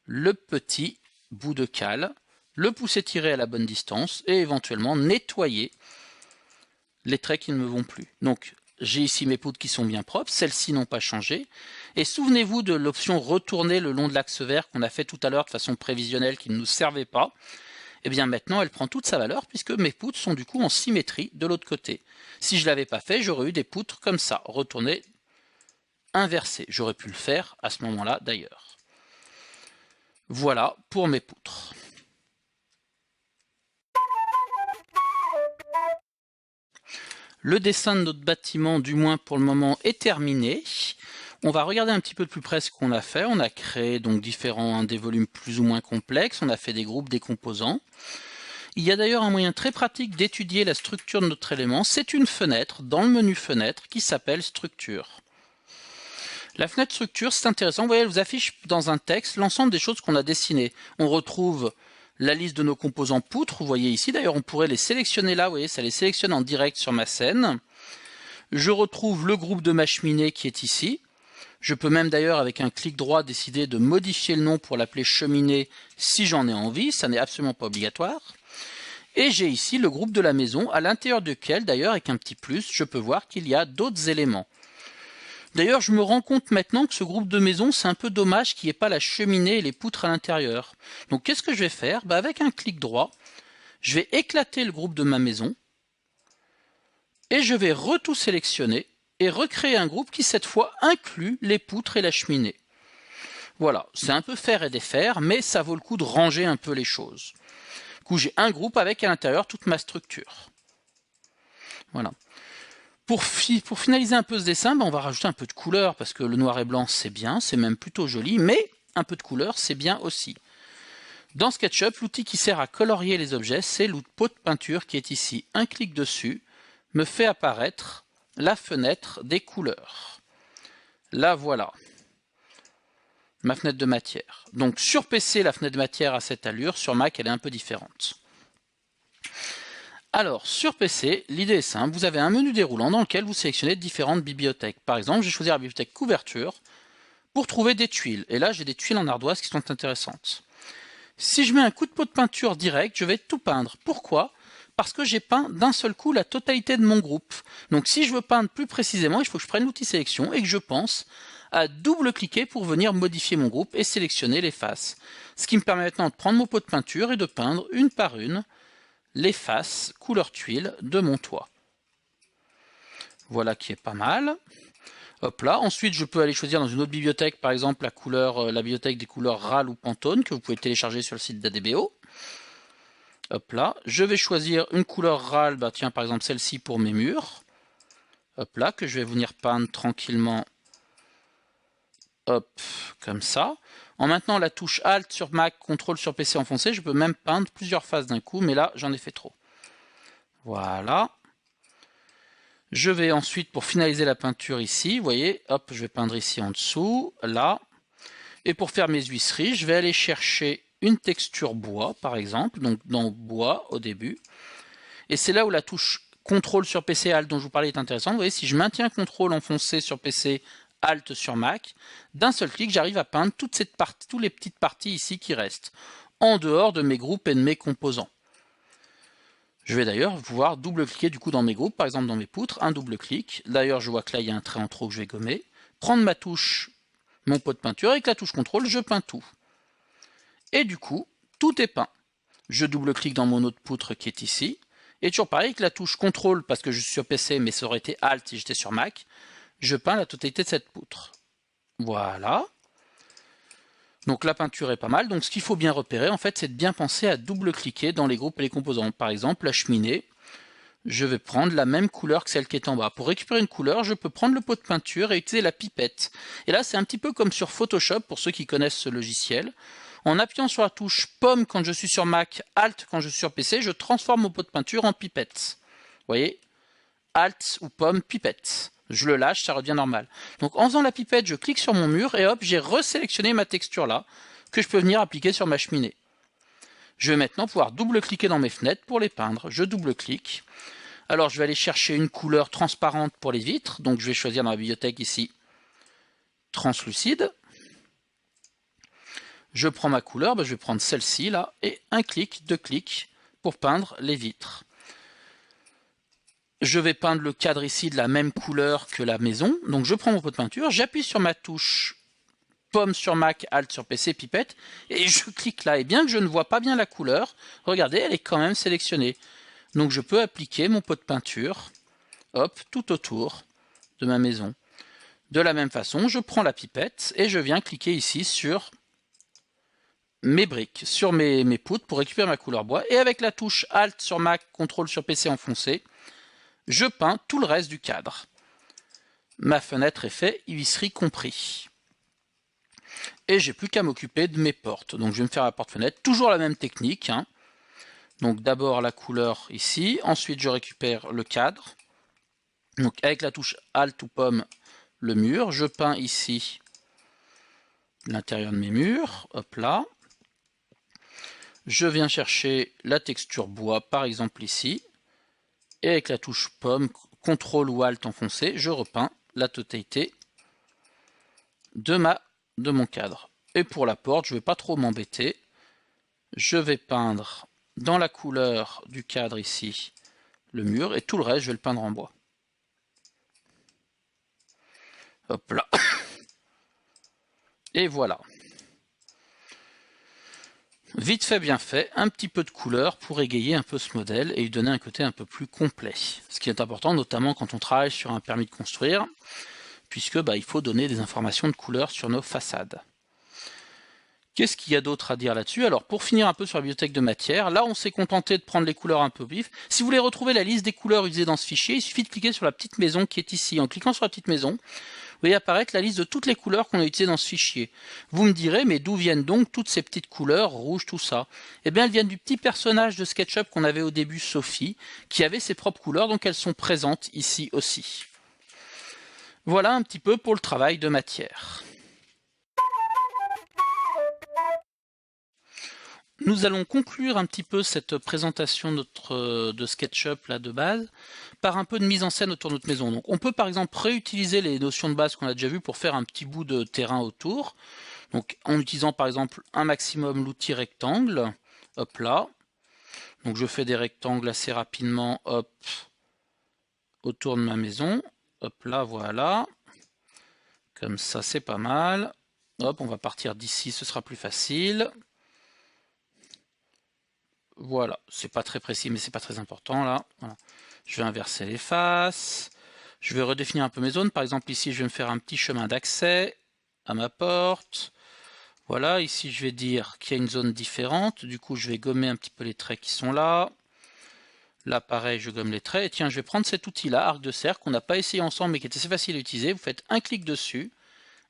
le petit bout de cale, le pousser tirer à la bonne distance et éventuellement nettoyer les traits qui ne me vont plus. Donc, j'ai ici mes poutres qui sont bien propres, celles-ci n'ont pas changé. Et souvenez-vous de l'option retourner le long de l'axe vert qu'on a fait tout à l'heure de façon prévisionnelle qui ne nous servait pas. Et bien maintenant, elle prend toute sa valeur puisque mes poutres sont du coup en symétrie de l'autre côté. Si je ne l'avais pas fait, j'aurais eu des poutres comme ça, retournées, inversées. J'aurais pu le faire à ce moment-là d'ailleurs. Voilà pour mes poutres. Le dessin de notre bâtiment, du moins pour le moment, est terminé. On va regarder un petit peu de plus près ce qu'on a fait. On a créé donc des volumes plus ou moins complexes. On a fait des groupes, des composants. Il y a d'ailleurs un moyen très pratique d'étudier la structure de notre élément. C'est une fenêtre dans le menu fenêtre qui s'appelle structure. La fenêtre structure, c'est intéressant. Vous voyez, elle vous affiche dans un texte l'ensemble des choses qu'on a dessinées. On retrouve la liste de nos composants poutres, vous voyez ici. D'ailleurs, on pourrait les sélectionner là, vous voyez, ça les sélectionne en direct sur ma scène. Je retrouve le groupe de ma cheminée qui est ici. Je peux même d'ailleurs, avec un clic droit, décider de modifier le nom pour l'appeler cheminée si j'en ai envie. Ça n'est absolument pas obligatoire. Et j'ai ici le groupe de la maison, à l'intérieur duquel, d'ailleurs, avec un petit plus, je peux voir qu'il y a d'autres éléments. D'ailleurs, je me rends compte maintenant que ce groupe de maison, c'est un peu dommage qu'il n'y ait pas la cheminée et les poutres à l'intérieur. Donc, qu'est-ce que je vais faire? Avec un clic droit, je vais éclater le groupe de ma maison et je vais tout sélectionner et recréer un groupe qui, cette fois, inclut les poutres et la cheminée. Voilà, c'est un peu faire et défaire, mais ça vaut le coup de ranger un peu les choses. Du coup, j'ai un groupe avec à l'intérieur toute ma structure. Voilà. Pour finaliser un peu ce dessin, on va rajouter un peu de couleur, parce que le noir et blanc, c'est bien, c'est même plutôt joli, mais un peu de couleur, c'est bien aussi. Dans SketchUp, l'outil qui sert à colorier les objets, c'est le pot de peinture qui est ici. Un clic dessus me fait apparaître la fenêtre des couleurs. Là, voilà. Ma fenêtre de matière. Donc, sur PC, la fenêtre de matière a cette allure, sur Mac, elle est un peu différente. Alors, sur PC, l'idée est simple, vous avez un menu déroulant dans lequel vous sélectionnez différentes bibliothèques. Par exemple, j'ai choisi la bibliothèque couverture pour trouver des tuiles. Et là, j'ai des tuiles en ardoise qui sont intéressantes. Si je mets un coup de pot de peinture direct, je vais tout peindre. Pourquoi? Parce que j'ai peint d'un seul coup la totalité de mon groupe. Donc si je veux peindre plus précisément, il faut que je prenne l'outil sélection et que je pense à double-cliquer pour venir modifier mon groupe et sélectionner les faces. Ce qui me permet maintenant de prendre mon pot de peinture et de peindre une par une les faces couleur tuile de mon toit. Voilà qui est pas mal. Hop là. Ensuite, je peux aller choisir dans une autre bibliothèque, par exemple la bibliothèque des couleurs Râle ou Pantone, que vous pouvez télécharger sur le site d'ADBO. Hop là. Je vais choisir une couleur Râle, tiens, par exemple celle-ci pour mes murs. Hop là, que je vais venir peindre tranquillement. Hop, comme ça. En maintenant la touche Alt sur Mac, CTRL sur PC enfoncé, je peux même peindre plusieurs faces d'un coup, mais là, j'en ai fait trop. Voilà. Je vais ensuite, pour finaliser la peinture ici, vous voyez, hop, je vais peindre ici en dessous, là. Et pour faire mes huisseries, je vais aller chercher une texture bois, par exemple, donc dans bois au début. Et c'est là où la touche CTRL sur PC, Alt dont je vous parlais est intéressante. Vous voyez, si je maintiens CTRL enfoncé sur PC, Alt sur Mac, d'un seul clic, j'arrive à peindre toutes les petites parties ici qui restent, en dehors de mes groupes et de mes composants. Je vais d'ailleurs pouvoir double-cliquer du coup dans mes groupes, par exemple dans mes poutres, un double-clic. D'ailleurs, je vois que là, il y a un trait en trop que je vais gommer. Prendre ma touche, mon pot de peinture, avec la touche CTRL, je peins tout. Et du coup, tout est peint. Je double-clique dans mon autre poutre qui est ici. Et toujours pareil, avec la touche CTRL, parce que je suis sur PC, mais ça aurait été ALT si j'étais sur Mac, je peins la totalité de cette poutre. Voilà. Donc la peinture est pas mal. Donc ce qu'il faut bien repérer, en fait, c'est de bien penser à double-cliquer dans les groupes et les composants. Par exemple, la cheminée, je vais prendre la même couleur que celle qui est en bas. Pour récupérer une couleur, je peux prendre le pot de peinture et utiliser la pipette. Et là, c'est un petit peu comme sur Photoshop, pour ceux qui connaissent ce logiciel. En appuyant sur la touche pomme quand je suis sur Mac, Alt quand je suis sur PC, je transforme mon pot de peinture en pipette. Vous voyez? Alt ou pomme, pipette. Je le lâche, ça revient normal. Donc en faisant la pipette, je clique sur mon mur et hop, j'ai resélectionné ma texture là, que je peux venir appliquer sur ma cheminée. Je vais maintenant pouvoir double-cliquer dans mes fenêtres pour les peindre. Je double-clique. Alors je vais aller chercher une couleur transparente pour les vitres. Donc je vais choisir dans la bibliothèque ici, translucide. Je prends ma couleur, je vais prendre celle-ci là, et un clic, deux clics pour peindre les vitres. Je vais peindre le cadre ici de la même couleur que la maison. Donc je prends mon pot de peinture, j'appuie sur ma touche pomme sur Mac, Alt sur PC, pipette, et je clique là. Et bien que je ne vois pas bien la couleur, regardez, elle est quand même sélectionnée. Donc je peux appliquer mon pot de peinture, hop, tout autour de ma maison. De la même façon, je prends la pipette et je viens cliquer ici sur mes briques, sur mes poutres pour récupérer ma couleur bois. Et avec la touche Alt sur Mac, CTRL sur PC enfoncé, je peins tout le reste du cadre. Ma fenêtre est faite, visserie compris. Et j'ai plus qu'à m'occuper de mes portes. Donc je vais me faire la porte-fenêtre, toujours la même technique. Donc d'abord la couleur ici, ensuite je récupère le cadre. Donc avec la touche Alt ou pomme, le mur. Je peins ici l'intérieur de mes murs, hop là. Je viens chercher la texture bois, par exemple ici. Et avec la touche pomme, CTRL ou ALT enfoncé, je repeins la totalité de mon cadre. Et pour la porte, je ne vais pas trop m'embêter. Je vais peindre dans la couleur du cadre ici le mur, et tout le reste, je vais le peindre en bois. Hop là. Et voilà. Vite fait, bien fait, un petit peu de couleur pour égayer un peu ce modèle et lui donner un côté un peu plus complet. Ce qui est important, notamment quand on travaille sur un permis de construire, puisque il faut donner des informations de couleur sur nos façades. Qu'est-ce qu'il y a d'autre à dire là-dessus? Alors pour finir un peu sur la bibliothèque de matière, là on s'est contenté de prendre les couleurs un peu vives. Si vous voulez retrouver la liste des couleurs utilisées dans ce fichier, il suffit de cliquer sur la petite maison qui est ici. En cliquant sur la petite maison, vous voyez apparaître la liste de toutes les couleurs qu'on a utilisées dans ce fichier. Vous me direz, mais d'où viennent donc toutes ces petites couleurs, rouges, tout ça? Eh bien elles viennent du petit personnage de SketchUp qu'on avait au début, Sophie, qui avait ses propres couleurs, donc elles sont présentes ici aussi. Voilà un petit peu pour le travail de matière. Nous allons conclure un petit peu cette présentation de SketchUp là de base par un peu de mise en scène autour de notre maison. Donc on peut par exemple réutiliser les notions de base qu'on a déjà vues pour faire un petit bout de terrain autour. Donc en utilisant par exemple un maximum l'outil rectangle, hop là. Donc je fais des rectangles assez rapidement, hop, autour de ma maison. Hop là, voilà. Comme ça c'est pas mal. Hop, on va partir d'ici, ce sera plus facile. Voilà, c'est pas très précis, mais c'est pas très important là. Voilà. Je vais inverser les faces. Je vais redéfinir un peu mes zones. Par exemple, ici, je vais me faire un petit chemin d'accès à ma porte. Voilà, ici, je vais dire qu'il y a une zone différente. Du coup, je vais gommer un petit peu les traits qui sont là. Là, pareil, je gomme les traits. Et tiens, je vais prendre cet outil-là, arc de cercle, qu'on n'a pas essayé ensemble, mais qui est assez facile à utiliser. Vous faites un clic dessus,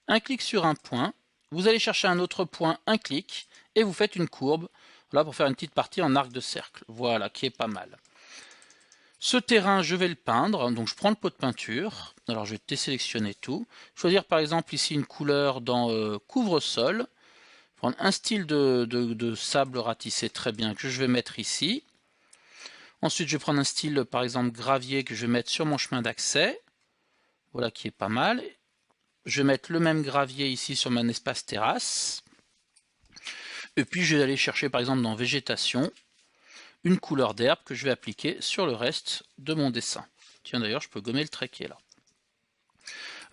un clic sur un point. Vous allez chercher un autre point, un clic, et vous faites une courbe. Là pour faire une petite partie en arc de cercle, voilà, qui est pas mal. Ce terrain, je vais le peindre, donc je prends le pot de peinture, alors je vais désélectionner tout, choisir par exemple ici une couleur dans couvre-sol, prendre un style de sable ratissé très bien que je vais mettre ici. Ensuite je vais prendre un style par exemple gravier que je vais mettre sur mon chemin d'accès, voilà qui est pas mal. Je vais mettre le même gravier ici sur mon espace terrasse. Et puis je vais aller chercher par exemple dans végétation, une couleur d'herbe que je vais appliquer sur le reste de mon dessin. Tiens, d'ailleurs, je peux gommer le trait qui est là.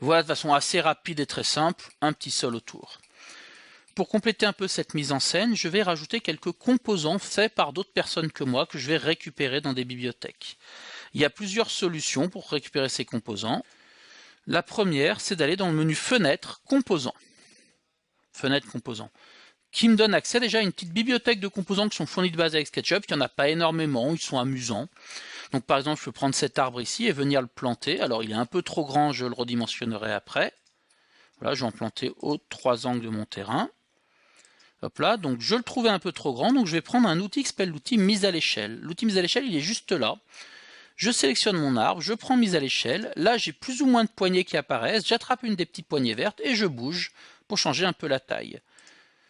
Voilà, de façon assez rapide et très simple, un petit sol autour. Pour compléter un peu cette mise en scène, je vais rajouter quelques composants faits par d'autres personnes que moi que je vais récupérer dans des bibliothèques. Il y a plusieurs solutions pour récupérer ces composants. La première, c'est d'aller dans le menu Fenêtre, Composants. Fenêtre, Composants. Qui me donne accès déjà à une petite bibliothèque de composants qui sont fournis de base avec SketchUp. Il n'y en a pas énormément, ils sont amusants. Donc par exemple, je peux prendre cet arbre ici et venir le planter. Alors il est un peu trop grand, je le redimensionnerai après. Voilà, je vais en planter aux 3 angles de mon terrain. Hop là, donc je le trouvais un peu trop grand, donc je vais prendre un outil qui s'appelle l'outil mise à l'échelle. L'outil mise à l'échelle, il est juste là. Je sélectionne mon arbre, je prends mise à l'échelle. Là, j'ai plus ou moins de poignées qui apparaissent. J'attrape une des petites poignées vertes et je bouge pour changer un peu la taille.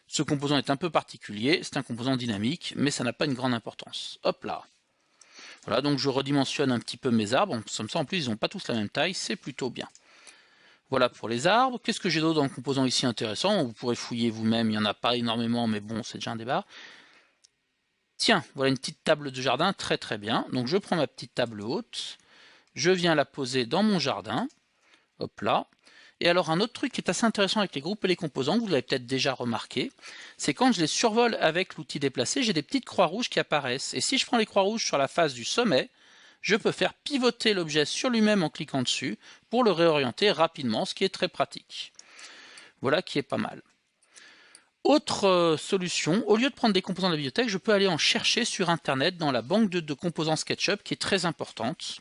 Ce composant est un peu particulier, c'est un composant dynamique, mais ça n'a pas une grande importance. Hop là. Voilà, donc je redimensionne un petit peu mes arbres. Comme ça, en plus, ils n'ont pas tous la même taille, c'est plutôt bien. Voilà pour les arbres. Qu'est-ce que j'ai d'autre dans le composant ici intéressant? Vous pourrez fouiller vous-même, il n'y en a pas énormément, mais bon, c'est déjà un débat. Tiens, voilà une petite table de jardin, très très bien. Donc je prends ma petite table haute, je viens la poser dans mon jardin. Hop là. Et alors un autre truc qui est assez intéressant avec les groupes et les composants, vous l'avez peut-être déjà remarqué, c'est quand je les survole avec l'outil déplacé, j'ai des petites croix rouges qui apparaissent. Et si je prends les croix rouges sur la face du sommet, je peux faire pivoter l'objet sur lui-même en cliquant dessus pour le réorienter rapidement, ce qui est très pratique. Voilà qui est pas mal. Autre solution, au lieu de prendre des composants de la bibliothèque, je peux aller en chercher sur Internet dans la banque de composants SketchUp qui est très importante.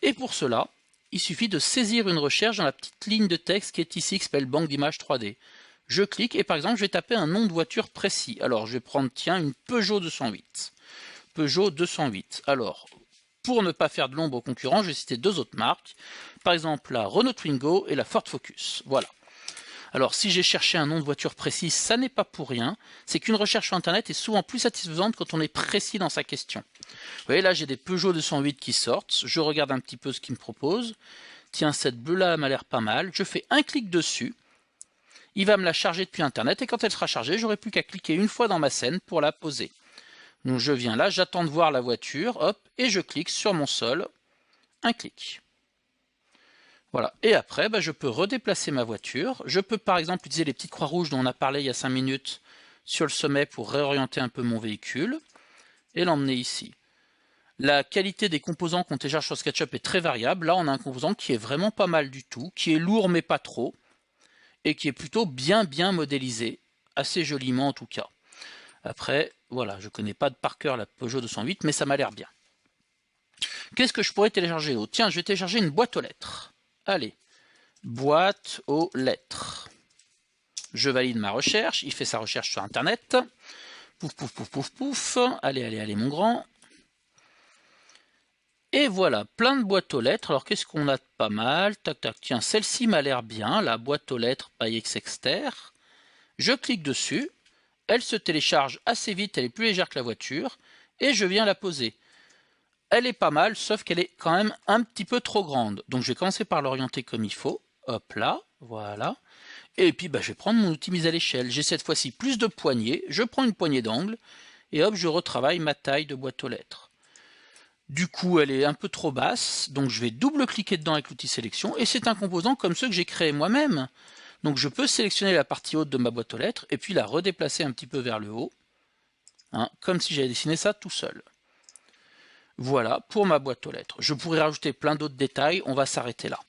Et pour cela, il suffit de saisir une recherche dans la petite ligne de texte qui est ici, qui s'appelle banque d'images 3D. Je clique et par exemple, je vais taper un nom de voiture précis. Alors, je vais prendre, tiens, une Peugeot 208. Peugeot 208. Alors, pour ne pas faire de l'ombre aux concurrents, je vais citer 2 autres marques. Par exemple, la Renault Twingo et la Ford Focus. Voilà. Alors, si j'ai cherché un nom de voiture précis, ça n'est pas pour rien. C'est qu'une recherche sur Internet est souvent plus satisfaisante quand on est précis dans sa question. Vous voyez, là, j'ai des Peugeot 208 qui sortent. Je regarde un petit peu ce qu'ils me proposent. Tiens, cette bleue-là m'a l'air pas mal. Je fais un clic dessus. Il va me la charger depuis Internet. Et quand elle sera chargée, j'aurai plus qu'à cliquer une fois dans ma scène pour la poser. Donc, je viens là, j'attends de voir la voiture. Hop, et je clique sur mon sol. Un clic. Voilà. Et après, je peux redéplacer ma voiture. Je peux par exemple utiliser les petites croix rouges dont on a parlé il y a 5 minutes sur le sommet pour réorienter un peu mon véhicule et l'emmener ici. La qualité des composants qu'on télécharge sur SketchUp est très variable. Là, on a un composant qui est vraiment pas mal du tout, qui est lourd mais pas trop, et qui est plutôt bien modélisé, assez joliment en tout cas. Après, voilà, je connais pas par cœur la Peugeot 208, mais ça m'a l'air bien. Qu'est-ce que je pourrais télécharger d'autre? Tiens, je vais télécharger une boîte aux lettres. Allez, boîte aux lettres. Je valide ma recherche, il fait sa recherche sur Internet. Pouf, pouf, pouf, pouf, pouf. Allez, mon grand. Et voilà, plein de boîtes aux lettres. Alors, qu'est-ce qu'on a de pas mal? Tac, tac, tiens, celle-ci m'a l'air bien, la boîte aux lettres by Xexter. Je clique dessus. Elle se télécharge assez vite, elle est plus légère que la voiture. Et je viens la poser. Elle est pas mal, sauf qu'elle est quand même un petit peu trop grande. Donc je vais commencer par l'orienter comme il faut. Hop là, voilà. Et puis je vais prendre mon outil mise à l'échelle. J'ai cette fois-ci plus de poignées. Je prends une poignée d'angle. Et hop, je retravaille ma taille de boîte aux lettres. Du coup, elle est un peu trop basse. Donc je vais double-cliquer dedans avec l'outil sélection. Et c'est un composant comme ceux que j'ai créé moi-même. Donc je peux sélectionner la partie haute de ma boîte aux lettres. Et puis la redéplacer un petit peu vers le haut. Comme si j'avais dessiné ça tout seul. Voilà pour ma boîte aux lettres. Je pourrais rajouter plein d'autres détails, on va s'arrêter là.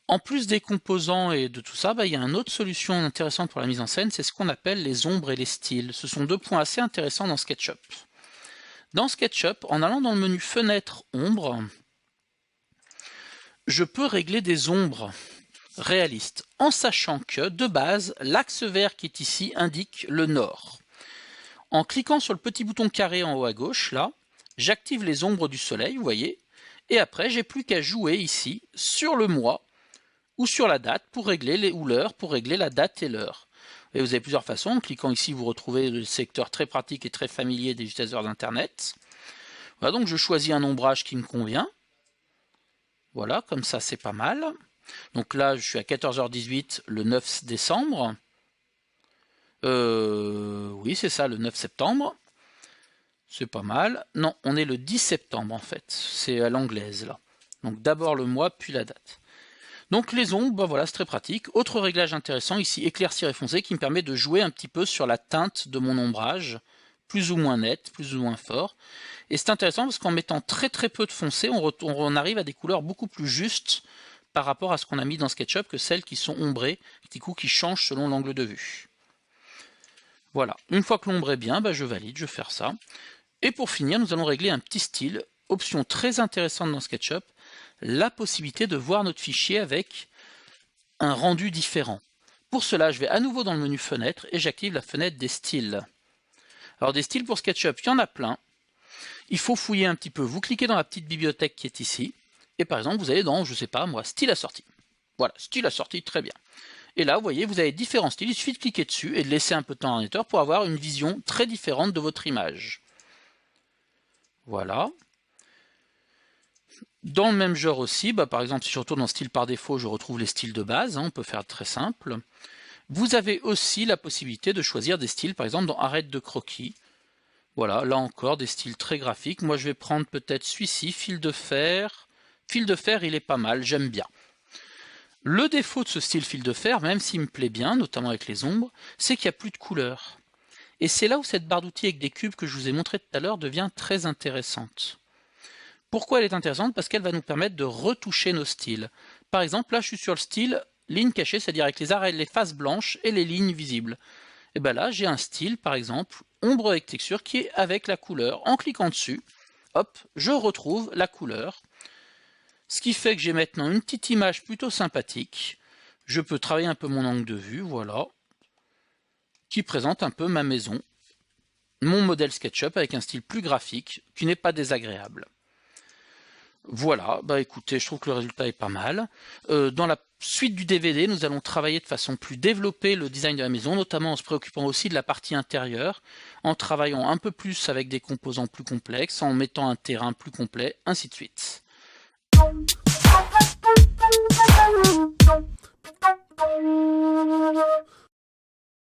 En plus des composants et de tout ça, il y a une autre solution intéressante pour la mise en scène, c'est ce qu'on appelle les ombres et les styles. Ce sont 2 points assez intéressants dans SketchUp. Dans SketchUp, en allant dans le menu Fenêtre, Ombres, je peux régler des ombres réalistes, en sachant que, de base, l'axe vert qui est ici indique le nord. En cliquant sur le petit bouton carré en haut à gauche, là, j'active les ombres du soleil, vous voyez, et après, j'ai plus qu'à jouer ici, sur le mois, ou sur la date, pour régler ou l'heure, pour régler la date et l'heure. Et vous avez plusieurs façons. En cliquant ici, vous retrouvez le secteur très pratique et très familier des utilisateurs d'Internet. Voilà, donc je choisis un ombrage qui me convient. Voilà, comme ça, c'est pas mal. Donc là, je suis à 14h18, le 9 décembre. Oui, c'est ça, le 9 septembre. C'est pas mal. Non, on est le 10 septembre en fait. C'est à l'anglaise là. Donc d'abord le mois, puis la date. Donc les ombres, bah voilà, c'est très pratique. Autre réglage intéressant ici, éclaircir et foncer, qui me permet de jouer un petit peu sur la teinte de mon ombrage, plus ou moins net, plus ou moins fort. Et c'est intéressant parce qu'en mettant très peu de foncé, on arrive à des couleurs beaucoup plus justes par rapport à ce qu'on a mis dans SketchUp que celles qui sont ombrées, du coup qui changent selon l'angle de vue. Voilà, une fois que l'ombre est bien, bah je valide, je vais faire ça. Et pour finir, nous allons régler un petit style, option très intéressante dans SketchUp, la possibilité de voir notre fichier avec un rendu différent. Pour cela, je vais à nouveau dans le menu fenêtre et j'active la fenêtre des styles. Alors des styles pour SketchUp, il y en a plein. Il faut fouiller un petit peu. Vous cliquez dans la petite bibliothèque qui est ici et par exemple, vous allez dans, je sais pas moi, style assorti. Voilà, style assorti, très bien. Et là, vous voyez, vous avez différents styles. Il suffit de cliquer dessus et de laisser un peu de temps en éditeur pour avoir une vision très différente de votre image. Voilà. Dans le même genre aussi, bah par exemple, si je retourne dans style par défaut, je retrouve les styles de base, on peut faire très simple. Vous avez aussi la possibilité de choisir des styles, par exemple dans arrête de croquis. Voilà, là encore, des styles très graphiques. Moi, je vais prendre peut-être celui-ci, fil de fer. Fil de fer, il est pas mal, j'aime bien. Le défaut de ce style fil de fer, même s'il me plaît bien, notamment avec les ombres, c'est qu'il n'y a plus de couleurs. Et c'est là où cette barre d'outils avec des cubes que je vous ai montré tout à l'heure devient très intéressante. Pourquoi elle est intéressante? Parce qu'elle va nous permettre de retoucher nos styles. Par exemple, là je suis sur le style ligne cachée, c'est-à-dire avec les faces blanches et les lignes visibles. Et bien là j'ai un style, par exemple, ombre avec texture qui est avec la couleur. En cliquant dessus, hop, je retrouve la couleur. Ce qui fait que j'ai maintenant une petite image plutôt sympathique. Je peux travailler un peu mon angle de vue, voilà, qui présente un peu ma maison. Mon modèle SketchUp avec un style plus graphique, qui n'est pas désagréable. Voilà, bah écoutez, je trouve que le résultat est pas mal. Dans la suite du DVD, nous allons travailler de façon plus développée le design de la maison, notamment en se préoccupant aussi de la partie intérieure, en travaillant un peu plus avec des composants plus complexes, en mettant un terrain plus complet, ainsi de suite.